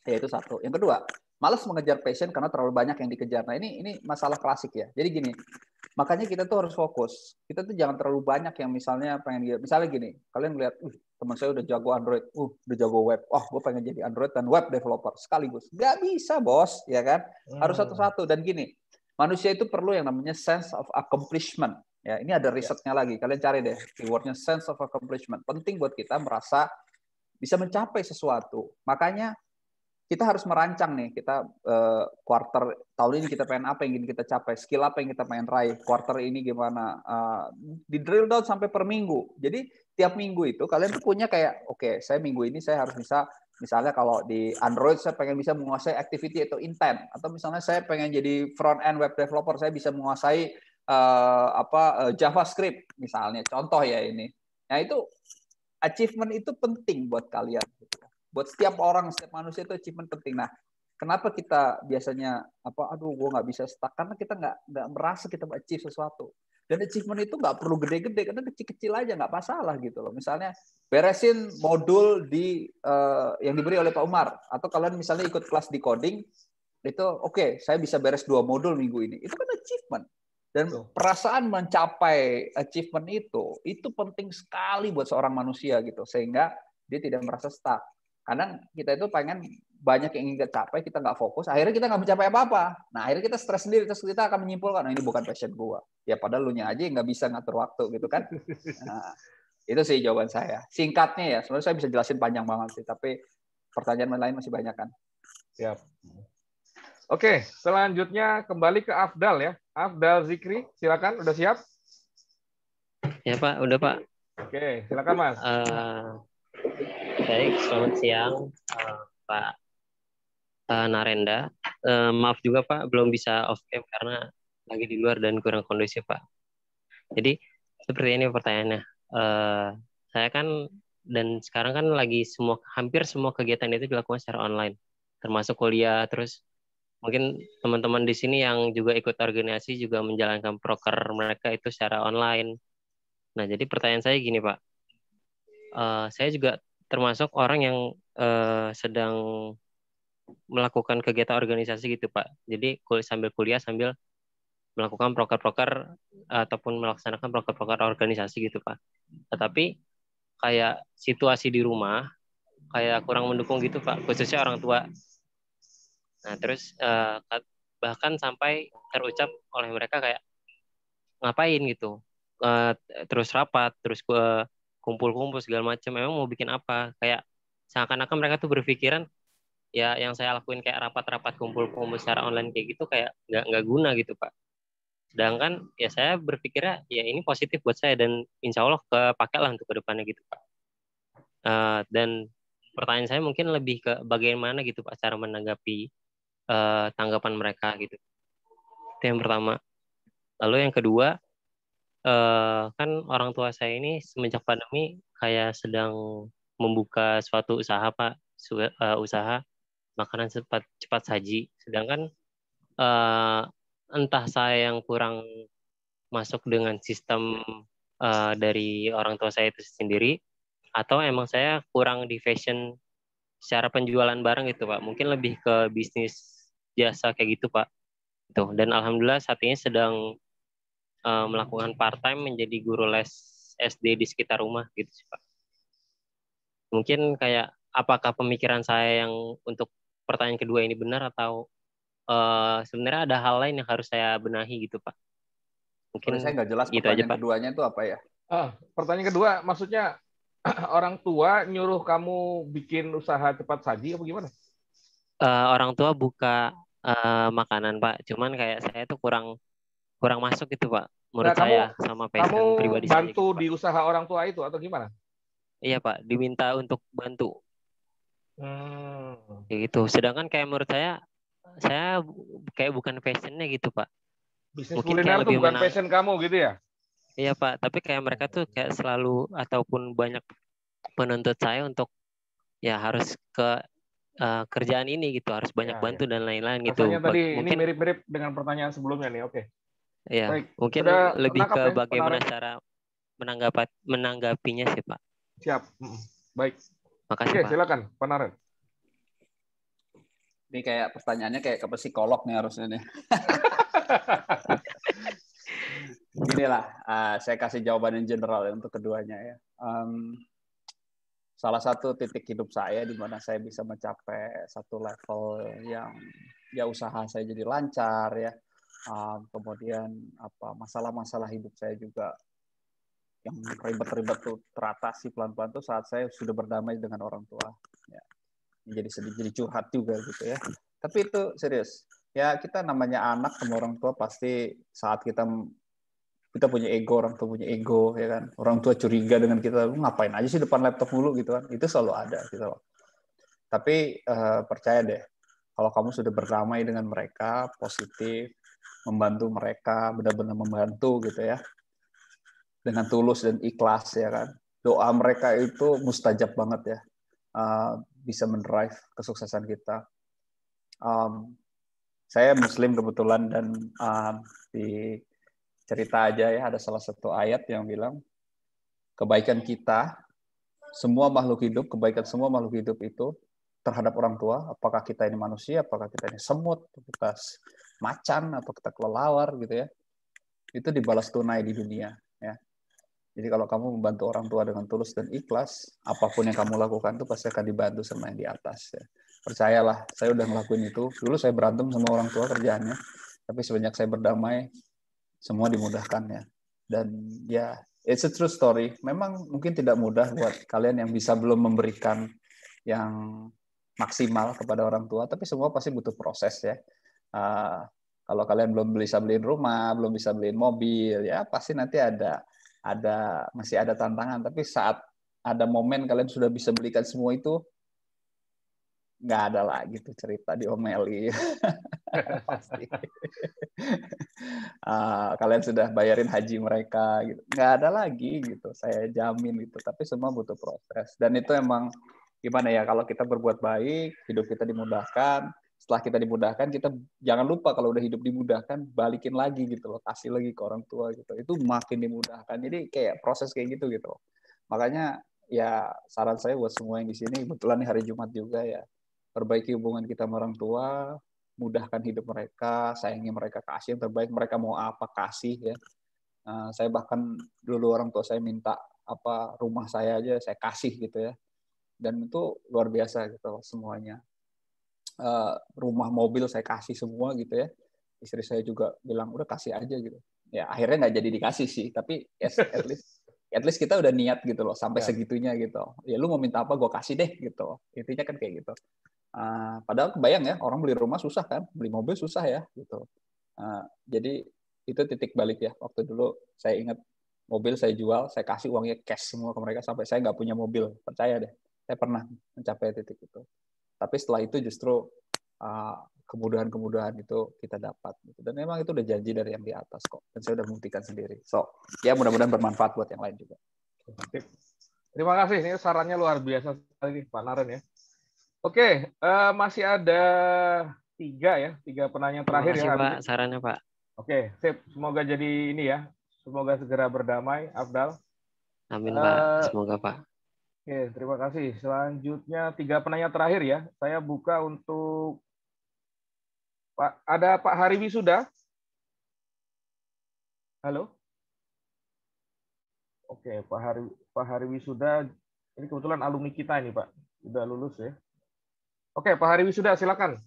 Ya itu satu. Yang kedua, malas mengejar passion karena terlalu banyak yang dikejar. Nah ini masalah klasik ya. Jadi gini, makanya kita tuh harus fokus. Kita tuh jangan terlalu banyak yang misalnya misalnya gini, kalian lihat, teman saya udah jago Android, udah jago web. Gue pengen jadi Android dan web developer sekaligus. Nggak bisa bos, ya kan? Harus satu-satu. Dan gini, manusia itu perlu yang namanya sense of accomplishment. Ya, ini ada risetnya lagi. Kalian cari deh keywordnya sense of accomplishment. Penting buat kita merasa bisa mencapai sesuatu. Makanya kita harus merancang nih. Kita quarter tahun ini kita pengen apa yang ingin kita capai, skill apa yang kita pengen raih. Quarter ini gimana? Di drill down sampai per minggu. Jadi tiap minggu itu kalian tuh punya kayak, oke, saya minggu ini saya harus bisa. Misalnya kalau di Android saya pengen bisa menguasai activity atau intent, atau misalnya saya pengen jadi front end web developer, saya bisa menguasai JavaScript misalnya, contoh ya ini. Nah itu achievement itu penting buat kalian. Buat setiap orang, setiap manusia itu achievement penting. Nah, kenapa kita biasanya gue nggak bisa stuck? Karena kita nggak merasa kita achieve sesuatu. Dan achievement itu nggak perlu gede-gede, karena kecil-kecil aja nggak masalah gitu loh. Misalnya beresin modul yang diberi oleh Pak Umar, atau kalian misalnya ikut kelas di coding, itu oke, saya bisa beres 2 modul minggu ini. Itu kan achievement. Dan perasaan mencapai achievement itu penting sekali buat seorang manusia gitu, sehingga dia tidak merasa stuck. Kadang kita itu pengen banyak yang ingin kita capai, kita nggak fokus, akhirnya kita nggak mencapai apa-apa. Nah akhirnya kita stres sendiri, terus kita akan menyimpulkan, ini bukan passion gua. Ya padahal lu nya aja nggak bisa ngatur waktu gitu kan. Nah, itu sih jawaban saya. Singkatnya ya, sebenarnya saya bisa jelasin panjang banget sih, tapi pertanyaan lain masih banyak kan.
Siap. Oke, selanjutnya kembali ke Afdal ya. Afdal Zikri, silakan. Udah siap?
Ya Pak, udah Pak.
Oke, silakan Mas.
Baik, selamat siang Pak Narenda. Maaf juga Pak, belum bisa off cam karena lagi di luar dan kurang kondusif Pak. Jadi seperti ini pertanyaannya. Saya kan dan sekarang kan lagi hampir semua kegiatan itu dilakukan secara online, termasuk kuliah, terus mungkin teman-teman di sini yang juga ikut organisasi juga menjalankan proker mereka itu secara online. Nah, jadi pertanyaan saya gini Pak, saya juga termasuk orang yang sedang melakukan kegiatan organisasi gitu Pak. Jadi sambil kuliah sambil melakukan proker-proker ataupun melaksanakan proker-proker organisasi gitu Pak. Tetapi kayak situasi di rumah kayak kurang mendukung gitu Pak, khususnya orang tua. Nah, terus bahkan sampai terucap oleh mereka kayak ngapain gitu, terus rapat, terus kumpul-kumpul segala macam. Memang mau bikin apa? Kayak seakan-akan mereka tuh berpikiran ya yang saya lakuin kayak rapat-rapat kumpul-kumpul secara online kayak gitu kayak nggak guna gitu Pak. Sedangkan ya saya berpikirnya ya ini positif buat saya dan insya Allah kepake lah untuk kedepannya gitu Pak. Dan pertanyaan saya mungkin lebih ke bagaimana gitu Pak cara menanggapi tanggapan mereka gitu. Itu yang pertama. Lalu yang kedua, kan orang tua saya ini semenjak pandemi kayak sedang membuka suatu usaha Pak, usaha makanan cepat saji. Sedangkan entah saya yang kurang masuk dengan sistem dari orang tua saya itu sendiri, atau emang saya kurang di fashion secara penjualan barang gitu Pak. Mungkin lebih ke bisnis jasa kayak gitu Pak. Tuh. Dan alhamdulillah saat ini sedang melakukan part time menjadi guru les SD di sekitar rumah gitu sih Pak. Mungkin kayak apakah pemikiran saya yang untuk pertanyaan kedua ini benar atau sebenarnya ada hal lain yang harus saya benahi gitu Pak. Mungkin
Sorry, saya nggak jelas
gitu aja
pertanyaan
Pak.
keduanya itu apa ya?
Pertanyaan kedua, maksudnya orang tua nyuruh kamu bikin usaha cepat saji apa gimana?
Orang tua buka makanan Pak, cuman kayak saya tuh kurang masuk gitu Pak. Menurut
Nggak,
saya sama
kamu
passion pribadi saya
bantu
gitu Pak.
di usaha orang tua itu atau gimana?
Iya Pak, diminta untuk bantu. Kayak gitu. Sedangkan kayak menurut saya kayak bukan passionnya gitu Pak.
Bisnis
Mungkin
kuliner
kayak
tuh
lebih
bukan passion kamu gitu ya?
Iya Pak, tapi kayak mereka tuh kayak selalu ataupun banyak menuntut saya untuk ya harus ke kerjaan ini gitu, harus banyak
Ya,
bantu
ya.
dan lain-lain
Rasanya
gitu.
tadi ini
Mungkin
mirip-mirip dengan pertanyaan sebelumnya nih. Oke.
ya,
Baik.
mungkin
Sudah
lebih
menangkap
ke
ya,
bagaimana
Penaren?
cara menanggapinya sih Pak.
Siap. Baik.
Makasih
Oke,
Pak.
silakan, Penaren.
Ini kayak pertanyaannya kayak ke psikolog nih harusnya nih. Gini lah, saya kasih jawaban yang general ya untuk keduanya ya. Salah satu titik hidup saya di mana saya bisa mencapai satu level yang ya usaha saya jadi lancar ya. Kemudian masalah-masalah hidup saya juga yang ribet-ribet tuh teratasi pelan-pelan tuh saat saya sudah berdamai dengan orang tua. Ya. Jadi sedih, jadi curhat juga gitu ya. Tapi itu serius. Ya kita namanya anak sama orang tua pasti saat kita punya ego, orang tua punya ego, ya kan. Orang tua curiga dengan kita, lu ngapain aja sih depan laptop mulu gitu kan. Itu selalu ada gitu loh. Tapi percaya deh, kalau kamu sudah berdamai dengan mereka, positif, membantu mereka, benar-benar membantu gitu ya, dengan tulus dan ikhlas ya kan. Doa mereka itu mustajab banget ya, bisa mendrive kesuksesan kita. Saya Muslim kebetulan dan di cerita aja ya ada salah satu ayat yang bilang kebaikan kita, semua makhluk hidup, kebaikan semua makhluk hidup itu terhadap orang tua, apakah kita ini manusia, apakah kita ini semut, kita macan, atau kita kelelawar gitu ya, itu dibalas tunai di dunia. Ya. Jadi kalau kamu membantu orang tua dengan tulus dan ikhlas, apapun yang kamu lakukan itu pasti akan dibantu sama yang di atas. Ya. Percayalah, saya udah ngelakuin itu. Dulu saya berantem sama orang tua kerjaannya, tapi semenjak saya berdamai, semua dimudahkan ya. Dan ya, it's a true story. Memang mungkin tidak mudah buat kalian yang bisa belum memberikan yang maksimal kepada orang tua, tapi semua pasti butuh proses ya. Kalau kalian belum bisa beliin rumah, belum bisa beliin mobil, ya pasti nanti masih ada tantangan. Tapi saat ada momen kalian sudah bisa belikan semua itu, nggak ada lagi tuh cerita diomeli. Pasti. Kalian sudah bayarin haji mereka, gitu. Nggak ada lagi gitu. Saya jamin gitu. Tapi semua butuh proses. Dan itu emang gimana ya? Kalau kita berbuat baik, hidup kita dimudahkan. Setelah kita dimudahkan, kita jangan lupa kalau udah hidup dimudahkan, balikin lagi gitu loh, kasih lagi ke orang tua gitu. Itu makin dimudahkan. Jadi kayak proses kayak gitu gitu. Makanya ya saran saya buat semua yang di sini, kebetulan hari Jumat juga ya, perbaiki hubungan kita sama orang tua, mudahkan hidup mereka, sayangi mereka, kasih yang terbaik, mereka mau apa kasih ya. Saya bahkan dulu orang tua saya minta rumah saya aja saya kasih gitu ya, dan itu luar biasa gitu semuanya. Rumah mobil saya kasih semua gitu ya. Istri saya juga bilang udah kasih aja gitu. Ya akhirnya nggak jadi dikasih sih, tapi at least kita udah niat gitu loh sampai segitunya gitu. Ya lu mau minta apa gue kasih deh gitu. Intinya kan kayak gitu. Padahal kebayang ya, orang beli rumah susah kan, beli mobil susah ya gitu. Jadi itu titik balik ya. Waktu dulu saya ingat mobil saya jual, saya kasih uangnya cash semua ke mereka sampai saya nggak punya mobil. Percaya deh, saya pernah mencapai titik itu. Tapi setelah itu justru kemudahan-kemudahan itu kita dapat. Dan memang itu udah janji dari yang di atas kok. Dan saya udah membuktikan sendiri. So, ya mudah-mudahan bermanfaat buat yang lain juga.
Terima kasih. Ini sarannya luar biasa sekali Pak Naren ya. Oke, masih ada 3 penanya terakhir ya.
Terima kasih Pak sarannya Pak.
Oke, sip. Semoga jadi ini ya. Semoga segera berdamai, Afdal.
Amin Pak, semoga Pak.
Oke, terima kasih. Selanjutnya 3 penanya terakhir ya. Saya buka untuk Pak. Ada Pak Hari Wisuda. Halo. Oke, Pak Hari Wisuda Ini kebetulan alumni kita ini, Pak. Sudah lulus ya. Oke, Pak Hari Wisuda, silakan.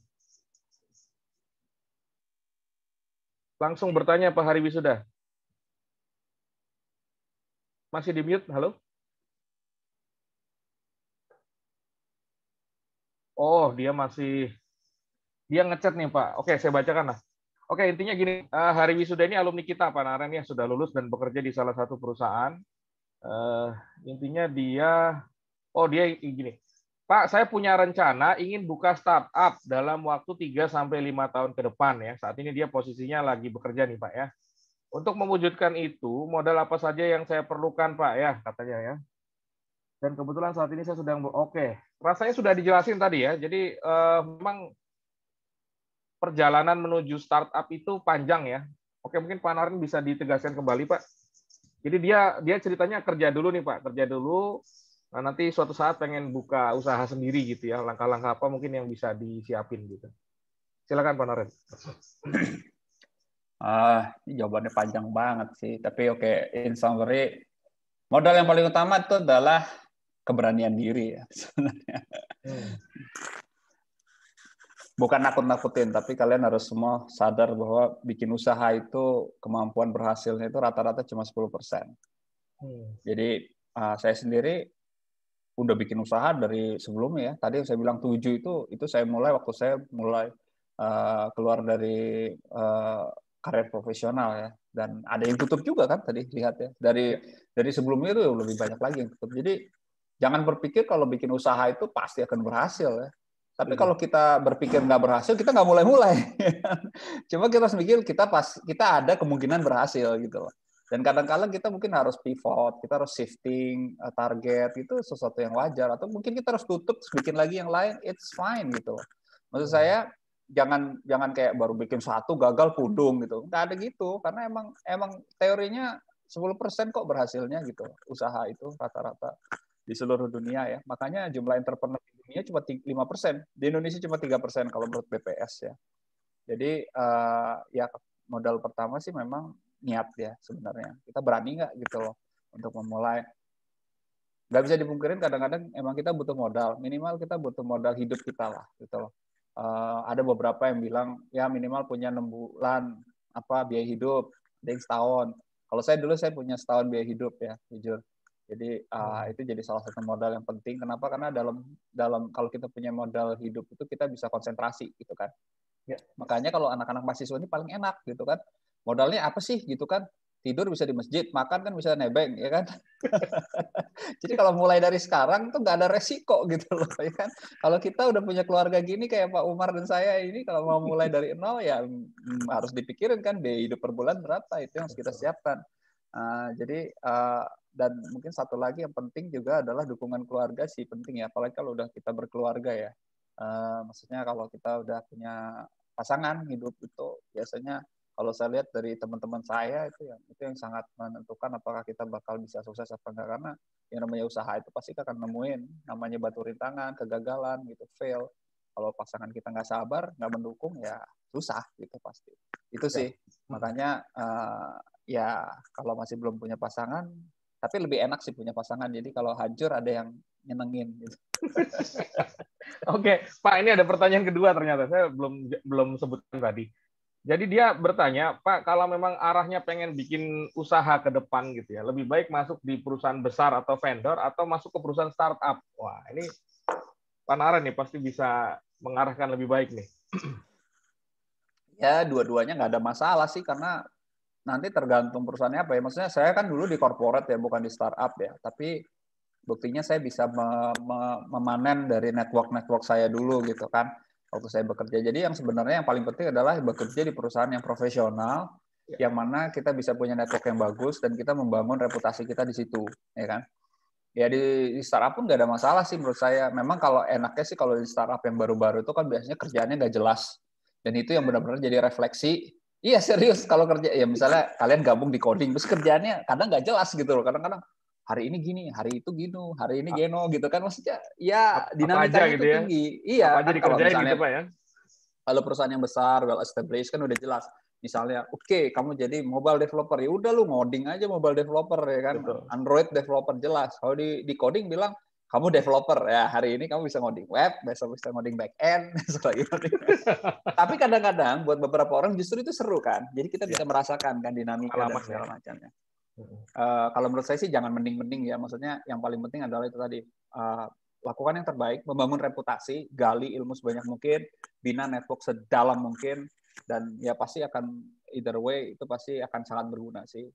Langsung bertanya Pak Hari Wisuda. Masih di mute, halo? Oh, dia ngechat nih, Pak. Oke, saya bacakan lah. Oke, intinya gini, Hari Wisuda ini alumni kita, Pak Naren, ya, sudah lulus dan bekerja di salah satu perusahaan. Intinya dia gini. Pak, saya punya rencana ingin buka startup dalam waktu 3-5 tahun ke depan ya. Saat ini dia posisinya lagi bekerja nih, Pak ya. Untuk mewujudkan itu, modal apa saja yang saya perlukan, Pak ya, katanya ya. Dan kebetulan saat ini saya sedang rasanya sudah dijelasin tadi ya. Jadi memang perjalanan menuju startup itu panjang ya. Oke, mungkin Pak Naren bisa ditegaskan kembali, Pak. Jadi dia ceritanya kerja dulu nih, Pak. Kerja dulu. Nah, nanti suatu saat pengen buka usaha sendiri gitu ya. Langkah-langkah apa mungkin yang bisa disiapin gitu. Silakan Pak Naren.
Ini jawabannya panjang banget sih. Tapi oke, in summary, modal yang paling utama itu adalah keberanian diri ya sebenarnya. Bukan nakut-nakutin, tapi kalian harus semua sadar bahwa bikin usaha itu kemampuan berhasilnya itu rata-rata cuma 10%. Jadi saya sendiri udah bikin usaha dari sebelumnya ya. Tadi saya bilang 7 itu saya mulai waktu saya mulai keluar dari karir profesional ya. Dan ada yang tutup juga kan tadi lihat ya. Dari sebelumnya itu lebih banyak lagi yang tutup. Jadi jangan berpikir kalau bikin usaha itu pasti akan berhasil ya. Tapi kalau kita berpikir nggak berhasil, kita nggak mulai-mulai. Cuma kita harus mikir kita ada kemungkinan berhasil gitu loh. Dan kadang-kadang kita mungkin harus pivot, kita harus shifting target, itu sesuatu yang wajar. Atau mungkin kita harus tutup, bikin lagi yang lain, it's fine gitu loh. Maksud saya jangan kayak baru bikin satu gagal pudung gitu. Nggak ada gitu, karena emang teorinya 10% kok berhasilnya gitu. Usaha itu rata-rata di seluruh dunia ya. Makanya jumlah entrepreneur di dunia cuma 5%. Di Indonesia cuma 3% kalau menurut BPS ya. Jadi ya modal pertama sih memang niat ya sebenarnya. Kita berani nggak gitu loh untuk memulai. Nggak bisa dipungkirin kadang-kadang emang kita butuh modal. Minimal kita butuh modal hidup kita lah gitu loh. Ada beberapa yang bilang ya minimal punya 6 bulan biaya hidup, ada yang setahun. Kalau saya punya setahun biaya hidup ya, jujur. Jadi itu jadi salah satu modal yang penting. Kenapa? Karena dalam kalau kita punya modal hidup itu kita bisa konsentrasi gitu kan. Ya, makanya kalau anak-anak mahasiswa ini paling enak gitu kan. Modalnya apa sih gitu kan? Tidur bisa di masjid, makan kan bisa nebeng ya kan. Jadi kalau mulai dari sekarang tuh nggak ada resiko gitu loh ya kan. Kalau kita udah punya keluarga gini kayak Pak Umar dan saya ini kalau mau mulai dari nol ya harus dipikirin kan biaya hidup per bulan berapa, itu yang harus kita siapkan. Jadi dan mungkin satu lagi yang penting juga adalah dukungan keluarga sih penting ya, apalagi kalau udah kita berkeluarga ya. Maksudnya kalau kita udah punya pasangan hidup itu biasanya kalau saya lihat dari teman-teman saya itu yang sangat menentukan apakah kita bakal bisa sukses apa enggak, karena yang namanya usaha itu pasti akan nemuin namanya batu rintangan, kegagalan gitu, fail. Kalau pasangan kita nggak sabar, nggak mendukung ya susah gitu pasti. Itu sih. Makanya ya kalau masih belum punya pasangan, tapi lebih enak sih punya pasangan. Jadi kalau hancur ada yang nyenengin gitu.
Oke, Pak, ini ada pertanyaan kedua ternyata. Saya belum sebutkan tadi. Jadi dia bertanya, Pak, kalau memang arahnya pengen bikin usaha ke depan gitu ya, lebih baik masuk di perusahaan besar atau vendor atau masuk ke perusahaan startup. Wah, ini Pak Naren nih pasti bisa mengarahkan lebih baik nih.
Ya, dua-duanya nggak ada masalah sih, karena nanti tergantung perusahaannya apa ya. Maksudnya saya kan dulu di corporate ya, bukan di startup ya. Tapi buktinya saya bisa memanen dari network saya dulu gitu kan, waktu saya bekerja. Jadi yang sebenarnya yang paling penting adalah bekerja di perusahaan yang profesional, yang mana kita bisa punya network yang bagus dan kita membangun reputasi kita di situ, ya kan? Ya di startup pun nggak ada masalah sih menurut saya. Memang kalau enaknya sih kalau di startup yang baru-baru itu kan biasanya kerjaannya nggak jelas, dan itu yang benar-benar jadi refleksi. Iya serius, kalau kerja ya misalnya kalian gabung di coding, terus kerjaannya kadang nggak jelas gitu loh. Kadang-kadang hari ini gini, hari itu gini, hari ini geno gitu kan, maksudnya ya dinamikanya
gitu
itu tinggi. Iya,
apa aja
kan kalau misalnya
gitu, Pak, ya?
Kalau perusahaan yang besar, well established kan udah jelas. Misalnya, oke, kamu jadi mobile developer, ya udah lu ngoding aja mobile developer ya kan. Betul. Android developer jelas. Kalau di coding bilang kamu developer ya, hari ini kamu bisa ngoding web, besok bisa ngoding back end, besok lagi ngoding. Tapi kadang-kadang buat beberapa orang justru itu seru kan. Jadi kita bisa merasakan kan dinamika dan segala macamnya. Kalau menurut saya sih jangan mending-mending ya. Maksudnya yang paling penting adalah itu tadi, lakukan yang terbaik, membangun reputasi, gali ilmu sebanyak mungkin, bina network sedalam mungkin, dan ya pasti akan either way itu pasti akan sangat berguna sih.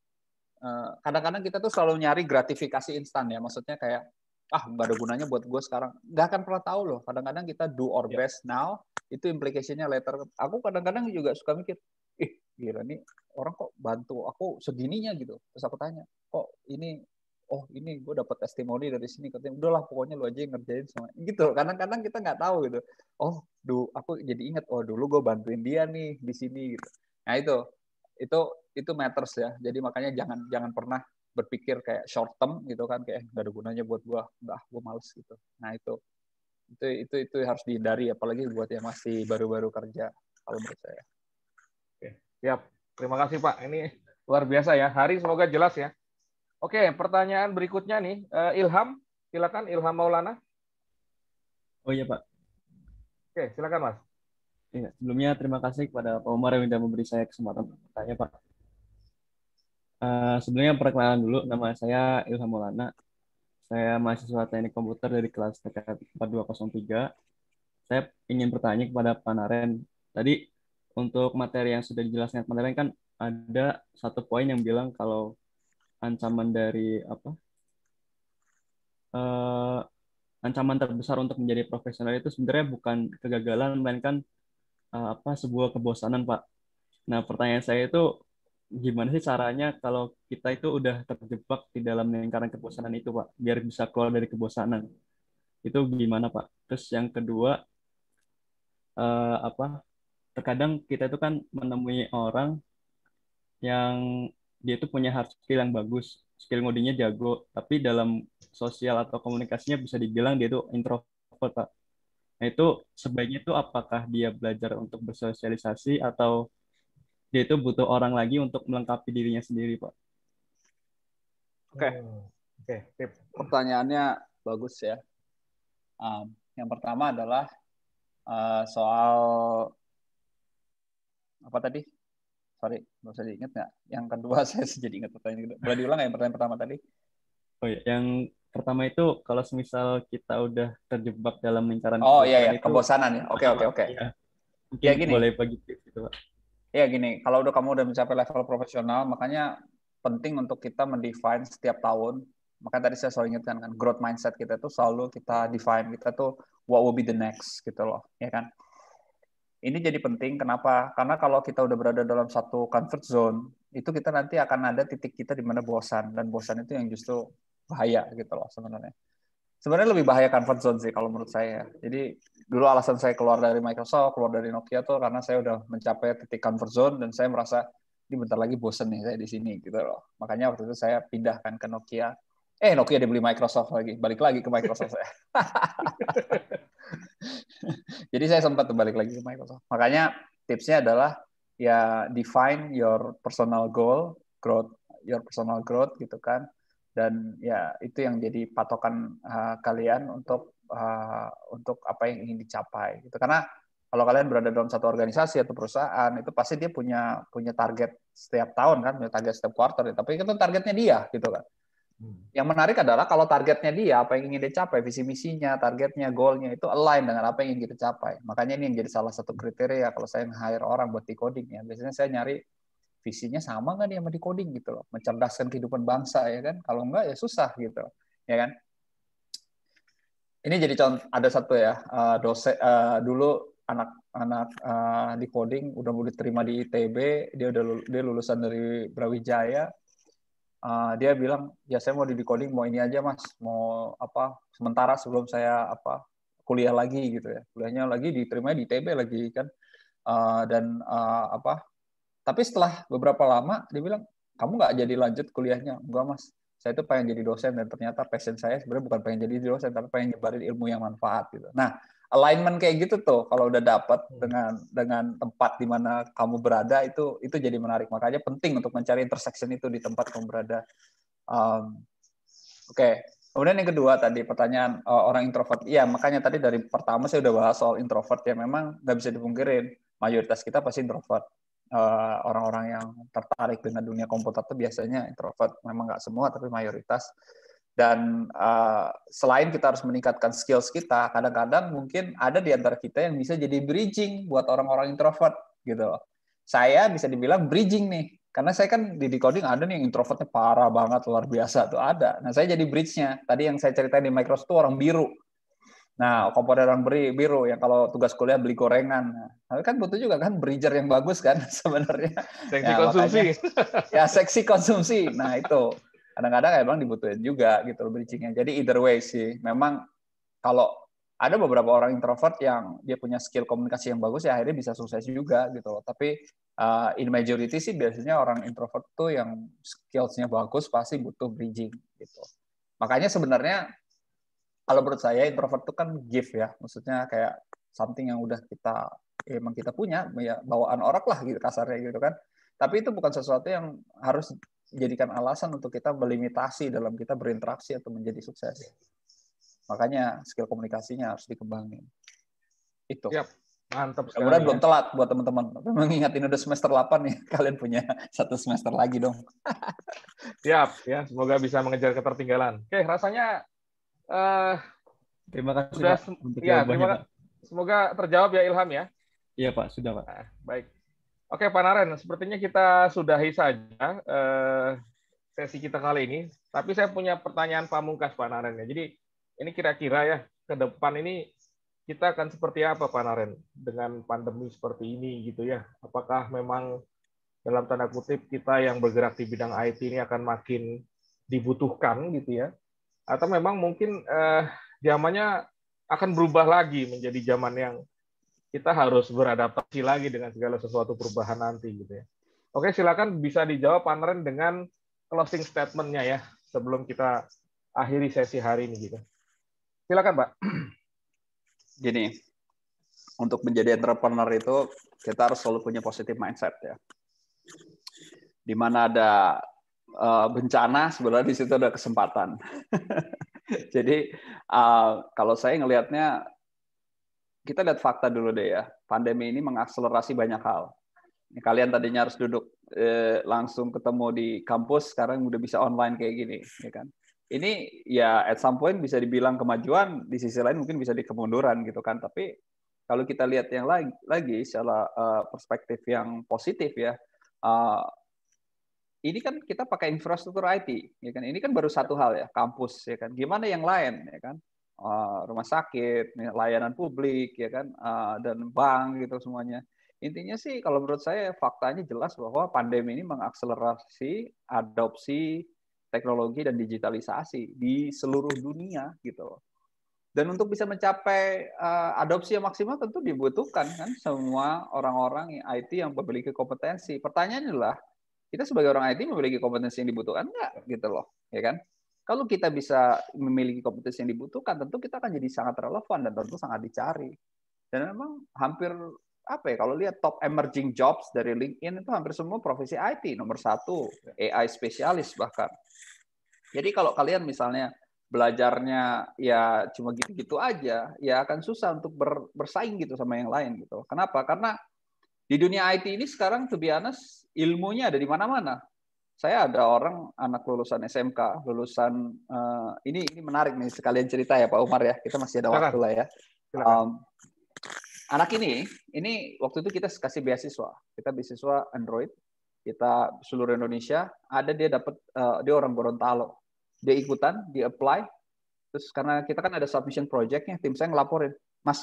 Kadang-kadang kita tuh selalu nyari gratifikasi instan ya. Maksudnya kayak nggak ada gunanya buat gue sekarang. Nggak akan pernah tahu loh. Kadang-kadang kita do our best now, itu implication-nya later. Aku kadang-kadang juga suka mikir, gila nih orang kok bantu aku segininya gitu. Terus aku tanya, kok ini gue dapat testimoni dari sini, katanya udahlah pokoknya lu aja yang ngerjain semua gitu. Kadang-kadang kita nggak tahu gitu. Aku jadi ingat, dulu gue bantuin dia nih di sini gitu. Nah itu matters ya. Jadi makanya jangan pernah berpikir kayak short term gitu kan, kayak nggak ada gunanya buat gue males gitu. Nah itu harus dihindari, apalagi buat yang masih baru-baru kerja kalau menurut saya.
Oke, siap. Terima kasih Pak. Ini luar biasa ya. Hari semoga jelas ya. Oke, pertanyaan berikutnya nih, Ilham, silakan Ilham Maulana.
Oh iya Pak.
Oke, silakan Mas.
Ya, sebelumnya terima kasih kepada Pak Umar yang sudah memberi saya kesempatan bertanya Pak. Sebelumnya perkenalan dulu, nama saya Ilham Maulana. Saya mahasiswa teknik komputer dari kelas TK 4203. Saya ingin bertanya kepada Pak Naren. Tadi untuk materi yang sudah dijelaskan Pak Naren kan ada satu poin yang bilang kalau ancaman dari ancaman terbesar untuk menjadi profesional itu sebenarnya bukan kegagalan, melainkan sebuah kebosanan, Pak. Nah, pertanyaan saya itu gimana sih caranya kalau kita itu udah terjebak di dalam lingkaran kebosanan itu, Pak, biar bisa keluar dari kebosanan. Itu gimana, Pak? Terus yang kedua, terkadang kita itu kan menemui orang yang dia itu punya hard skill yang bagus, skill ngodingnya jago, tapi dalam sosial atau komunikasinya bisa dibilang dia itu introvert, Pak. Nah, itu sebaiknya itu apakah dia belajar untuk bersosialisasi atau dia itu butuh orang lagi untuk melengkapi dirinya sendiri, Pak?
Oke.
Pertanyaannya bagus ya. Yang pertama adalah soal apa tadi? Sorry, nggak usah diingat nggak? Yang kedua saya jadi ingat pertanyaan kedua. Boleh diulang nggak yang pertanyaan pertama tadi?
Oh ya, yang pertama itu kalau semisal kita udah terjebak dalam lingkaran
kebosanan ya. Oke.
Ya, mungkin
gini.
Boleh bagi tips gitu, Pak.
Ya gini, kalau kamu udah mencapai level profesional, makanya penting untuk kita mendefine setiap tahun. Makanya tadi saya selalu ingatkan kan, growth mindset kita tuh selalu kita define, kita tuh what will be the next gitu loh, ya kan? Ini jadi penting, kenapa? Karena kalau kita udah berada dalam satu comfort zone, itu kita nanti akan ada titik kita di mana bosan, dan bosan itu yang justru bahaya gitu loh sebenarnya. Sebenarnya lebih bahaya comfort zone sih kalau menurut saya. Jadi dulu alasan saya keluar dari Microsoft, keluar dari Nokia tuh karena saya udah mencapai titik comfort zone dan saya merasa ini bentar lagi bosen nih saya di sini gitu loh. Makanya waktu itu saya pindahkan ke Nokia. Nokia dibeli Microsoft lagi, balik lagi ke Microsoft saya. Jadi saya sempat balik lagi ke Microsoft. Makanya tipsnya adalah ya define your personal goal, your personal growth gitu kan. Dan ya itu yang jadi patokan kalian untuk apa yang ingin dicapai gitu. Karena kalau kalian berada dalam satu organisasi atau perusahaan itu pasti dia punya target setiap tahun kan, punya target setiap quarter, tapi itu targetnya dia gitu kan. Yang menarik adalah kalau targetnya dia, apa yang ingin dicapai, visi misinya, targetnya, goalnya itu align dengan apa yang ingin kita capai. Makanya ini yang jadi salah satu kriteria kalau saya nge-hire orang buat decoding ya. Biasanya saya nyari visinya sama nggak nih sama decoding gitu loh, mencerdaskan kehidupan bangsa ya kan. Kalau enggak ya susah gitu, ya kan. Ini jadi contoh, ada satu ya dosen dulu anak decoding udah diterima di ITB, dia lulusan dari Brawijaya. Dia bilang ya saya mau di decoding, mau ini aja mas, mau apa sementara sebelum saya kuliah lagi gitu ya, kuliahnya lagi diterima di ITB lagi kan, tapi setelah beberapa lama dia bilang kamu nggak jadi lanjut kuliahnya. Enggak mas, saya itu pengen jadi dosen dan ternyata passion saya sebenarnya bukan pengen jadi dosen tapi pengen nyebarin ilmu yang manfaat gitu. Nah alignment kayak gitu tuh kalau udah dapat dengan tempat di mana kamu berada itu jadi menarik. Makanya penting untuk mencari intersection itu di tempat kamu berada. Oke. Kemudian yang kedua tadi pertanyaan orang introvert. Iya, makanya tadi dari pertama saya udah bahas soal introvert ya. Memang nggak bisa dipungkirin mayoritas kita pasti introvert. Orang-orang yang tertarik dengan dunia komputer itu biasanya introvert. Memang nggak semua tapi mayoritas. Dan selain kita harus meningkatkan skills kita, kadang-kadang mungkin ada di antara kita yang bisa jadi bridging buat orang-orang introvert gitu loh. Saya bisa dibilang bridging nih. Karena saya kan di Decoding ada nih yang introvertnya parah banget, luar biasa tuh ada. Nah, saya jadi bridge-nya. Tadi yang saya ceritain di Microsoft tuh orang biru. Nah, komponen orang biru yang kalau tugas kuliah beli gorengan. Nah, kan butuh juga kan bridger yang bagus kan sebenarnya.
Seksi
Ya,
konsumsi.
Makanya, ya, seksi konsumsi. Nah, itu. Kadang-kadang emang dibutuhin juga gitu bridging-nya. Jadi either way sih. Memang kalau ada beberapa orang introvert yang dia punya skill komunikasi yang bagus ya akhirnya bisa sukses juga gitu loh. Tapi in majority sih biasanya orang introvert tuh yang skills-nya bagus pasti butuh bridging gitu. Makanya sebenarnya kalau menurut saya introvert itu kan gift ya, maksudnya kayak something yang udah kita emang kita punya, ya bawaan orang lah gitu kasarnya gitu kan. Tapi itu bukan sesuatu yang harus dijadikan alasan untuk kita melimitasi dalam kita berinteraksi atau menjadi sukses. Makanya skill komunikasinya harus dikembangin. Itu.
Yap, mantap sekali.
Mudah-mudahan belum telat buat teman-teman. Mengingat ini udah semester 8 nih, kalian punya 1 semester lagi dong.
Siap, ya. Semoga bisa mengejar ketertinggalan. Oke, rasanya
Terima kasih
sudah,
Pak untuk
ya,
jawabannya, Pak.
Semoga terjawab ya Ilham ya.
Iya Pak, sudah Pak.
Nah, baik. Oke Pak Naren, sepertinya kita sudahi saja sesi kita kali ini. Tapi saya punya pertanyaan pamungkas Pak Naren ya. Jadi ini kira-kira ya ke depan ini kita akan seperti apa Pak Naren dengan pandemi seperti ini gitu ya? Apakah memang dalam tanda kutip kita yang bergerak di bidang IT ini akan makin dibutuhkan gitu ya? Atau memang mungkin zamannya akan berubah lagi menjadi zaman yang kita harus beradaptasi lagi dengan segala sesuatu perubahan nanti gitu ya. Oke, silakan bisa dijawab Pak Naren dengan closing statement-nya ya sebelum kita akhiri sesi hari ini gitu. Silakan, Pak.
Gini, untuk menjadi entrepreneur itu kita harus selalu punya positive mindset ya. Di mana ada bencana, sebenarnya di situ ada kesempatan. Jadi kalau saya ngelihatnya, kita lihat fakta dulu deh ya. Pandemi ini mengakselerasi banyak hal. Kalian tadinya harus duduk langsung ketemu di kampus, sekarang udah bisa online kayak gini, ya kan? Ini ya at some point bisa dibilang kemajuan, di sisi lain mungkin bisa dikemunduran gitu kan. Tapi kalau kita lihat yang lagi secara perspektif yang positif ya, ini kan kita pakai infrastruktur IT, ya kan? Ini kan baru satu hal ya, kampus, ya kan? Gimana yang lain, ya kan? Rumah sakit, layanan publik, ya kan? Dan bank gitu semuanya. Intinya sih kalau menurut saya faktanya jelas bahwa pandemi ini mengakselerasi adopsi teknologi dan digitalisasi di seluruh dunia gitu. Dan untuk bisa mencapai adopsi yang maksimal tentu dibutuhkan kan semua orang-orang IT yang memiliki kompetensi. Pertanyaannya adalah kita sebagai orang IT memiliki kompetensi yang dibutuhkan enggak gitu loh, ya kan? Kalau kita bisa memiliki kompetensi yang dibutuhkan, tentu kita akan jadi sangat relevan dan tentu sangat dicari. Dan memang hampir apa ya, kalau lihat top emerging jobs dari LinkedIn itu hampir semua profesi IT, nomor 1 AI spesialis bahkan. Jadi kalau kalian misalnya belajarnya ya cuma gitu-gitu aja, ya akan susah untuk bersaing gitu sama yang lain gitu. Kenapa? Karena di dunia IT ini sekarang to be honest, ilmunya ada di mana-mana. Saya ada orang anak lulusan SMK, lulusan ini menarik nih sekalian cerita ya Pak Umar ya. Kita masih ada waktu lah ya. Anak ini waktu itu kita kasih beasiswa. Kita beasiswa Android. Kita seluruh Indonesia, ada dia dapat dia orang Gorontalo. Dia ikutan, dia apply. Terus karena kita kan ada submission project-nya, tim saya ngelaporin, "Mas,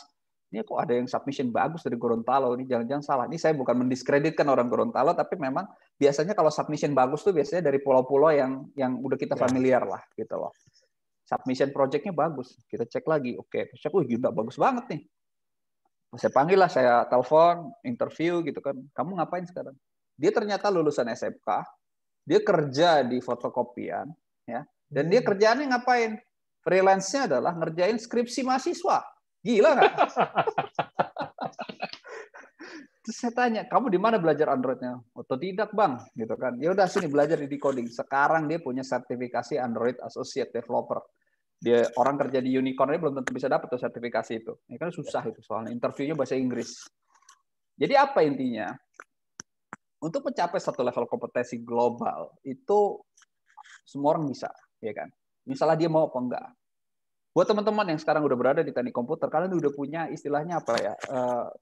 ini kok ada yang submission bagus dari Gorontalo, ini jangan-jangan salah." Ini saya bukan mendiskreditkan orang Gorontalo, tapi memang biasanya kalau submission bagus tuh biasanya dari pulau-pulau yang udah kita familiar lah gitu loh. Submission project-nya bagus. Kita cek lagi, oke. Saya gila bagus banget nih. Saya panggil lah, saya telepon, interview gitu kan. Kamu ngapain sekarang? Dia ternyata lulusan SMK, dia kerja di fotokopian, ya. Dan dia kerjaannya ngapain? Freelance-nya adalah ngerjain skripsi mahasiswa. Gila nggak? Terus saya tanya, kamu di mana belajar Android-nya? Otodidak bang, gitu kan. Ya udah sini belajar di Decoding. Sekarang dia punya sertifikasi Android Associate Developer. Dia orang kerja di unicorn belum tentu bisa dapat tuh sertifikasi itu. Ini kan susah itu soalnya interviewnya bahasa Inggris. Jadi apa intinya? Untuk mencapai satu level kompetensi global itu semua orang bisa, ya kan? Misalnya dia mau apa enggak. Buat teman-teman yang sekarang udah berada di teknik komputer, kalian udah punya istilahnya apa ya?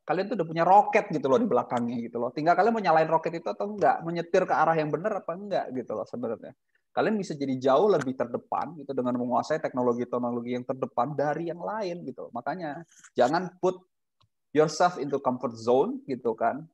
Kalian tuh udah punya roket gitu loh di belakangnya gitu loh. Tinggal kalian mau nyalain roket itu atau enggak, menyetir ke arah yang benar apa enggak gitu loh sebenarnya. Kalian bisa jadi jauh lebih terdepan gitu dengan menguasai teknologi-teknologi yang terdepan dari yang lain gitu. Makanya jangan put yourself into comfort zone gitu kan.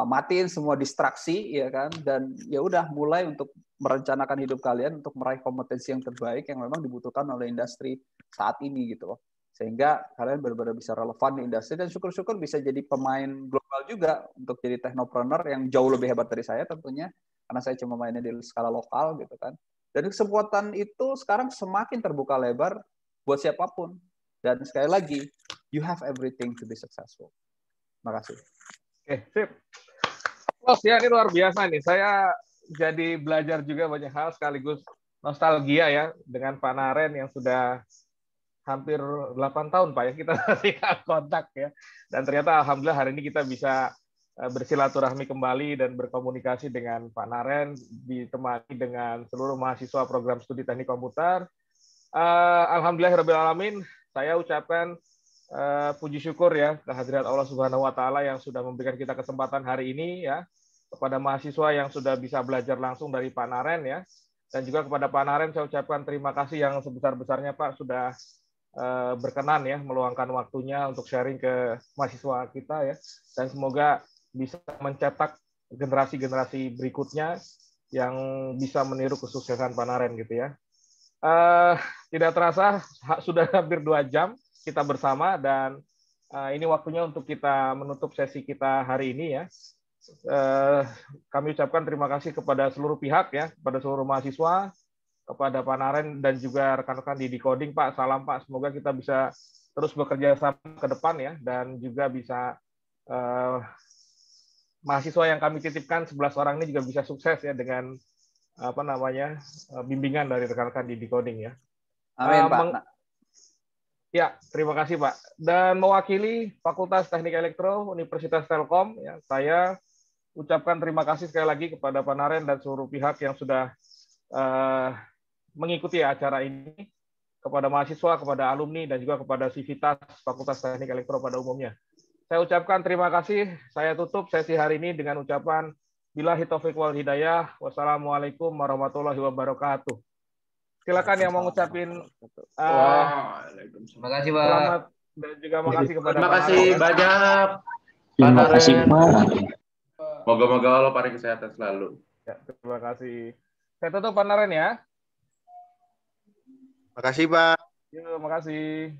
Matiin semua distraksi ya kan, dan ya udah mulai untuk merencanakan hidup kalian untuk meraih kompetensi yang terbaik yang memang dibutuhkan oleh industri saat ini gitu loh, sehingga kalian benar-benar bisa relevan di industri dan syukur-syukur bisa jadi pemain global juga untuk jadi technopreneur yang jauh lebih hebat dari saya tentunya, karena saya cuma mainnya di skala lokal gitu kan. Dan kesempatan itu sekarang semakin terbuka lebar buat siapapun, dan sekali lagi you have everything to be successful. Makasih.
Oke, sip. Plus ya, ini luar biasa nih. Saya jadi belajar juga banyak hal sekaligus nostalgia ya dengan Pak Naren yang sudah hampir 8 tahun Pak ya kita masih kontak ya. Dan ternyata alhamdulillah hari ini kita bisa bersilaturahmi kembali dan berkomunikasi dengan Pak Naren, ditemani dengan seluruh mahasiswa program studi teknik komputer. Alhamdulillahirrabbilalamin, saya ucapkan puji syukur ya kehadirat Allah Subhanahu wa taala yang sudah memberikan kita kesempatan hari ini ya, kepada mahasiswa yang sudah bisa belajar langsung dari Pak Naren ya, dan juga kepada Pak Naren saya ucapkan terima kasih yang sebesar-besarnya Pak sudah berkenan ya meluangkan waktunya untuk sharing ke mahasiswa kita ya, dan semoga bisa mencetak generasi-generasi berikutnya yang bisa meniru kesuksesan Pak Naren gitu ya. Tidak terasa sudah hampir 2 jam kita bersama, dan ini waktunya untuk kita menutup sesi kita hari ini ya. Kami ucapkan terima kasih kepada seluruh pihak ya, kepada seluruh mahasiswa, kepada Pak Naren dan juga rekan-rekan di Decoding Pak. Salam Pak, semoga kita bisa terus bekerja sama ke depan ya, dan juga bisa mahasiswa yang kami titipkan 11 orang ini juga bisa sukses ya dengan apa namanya bimbingan dari rekan-rekan di Decoding ya.
Amin Pak.
Ya, terima kasih Pak. Dan mewakili Fakultas Teknik Elektro Universitas Telkom, ya, saya ucapkan terima kasih sekali lagi kepada Pak Naren dan seluruh pihak yang sudah mengikuti acara ini, kepada mahasiswa, kepada alumni, dan juga kepada Sivitas Fakultas Teknik Elektro pada umumnya. Saya ucapkan terima kasih. Saya tutup sesi hari ini dengan ucapan billahi taufiq wal hidayah. Wassalamualaikum warahmatullahi wabarakatuh. Silakan yang mau ngucapin
terima kasih Pak.
Selamat dan juga makasih kepada
terima kasih banyak.
Terima kasih Pak.
Moga-moga Allah paling kesehatan selalu.
Ya, terima kasih. Saya tutup Pak Naren ya.
Makasih Pak.
Terima kasih.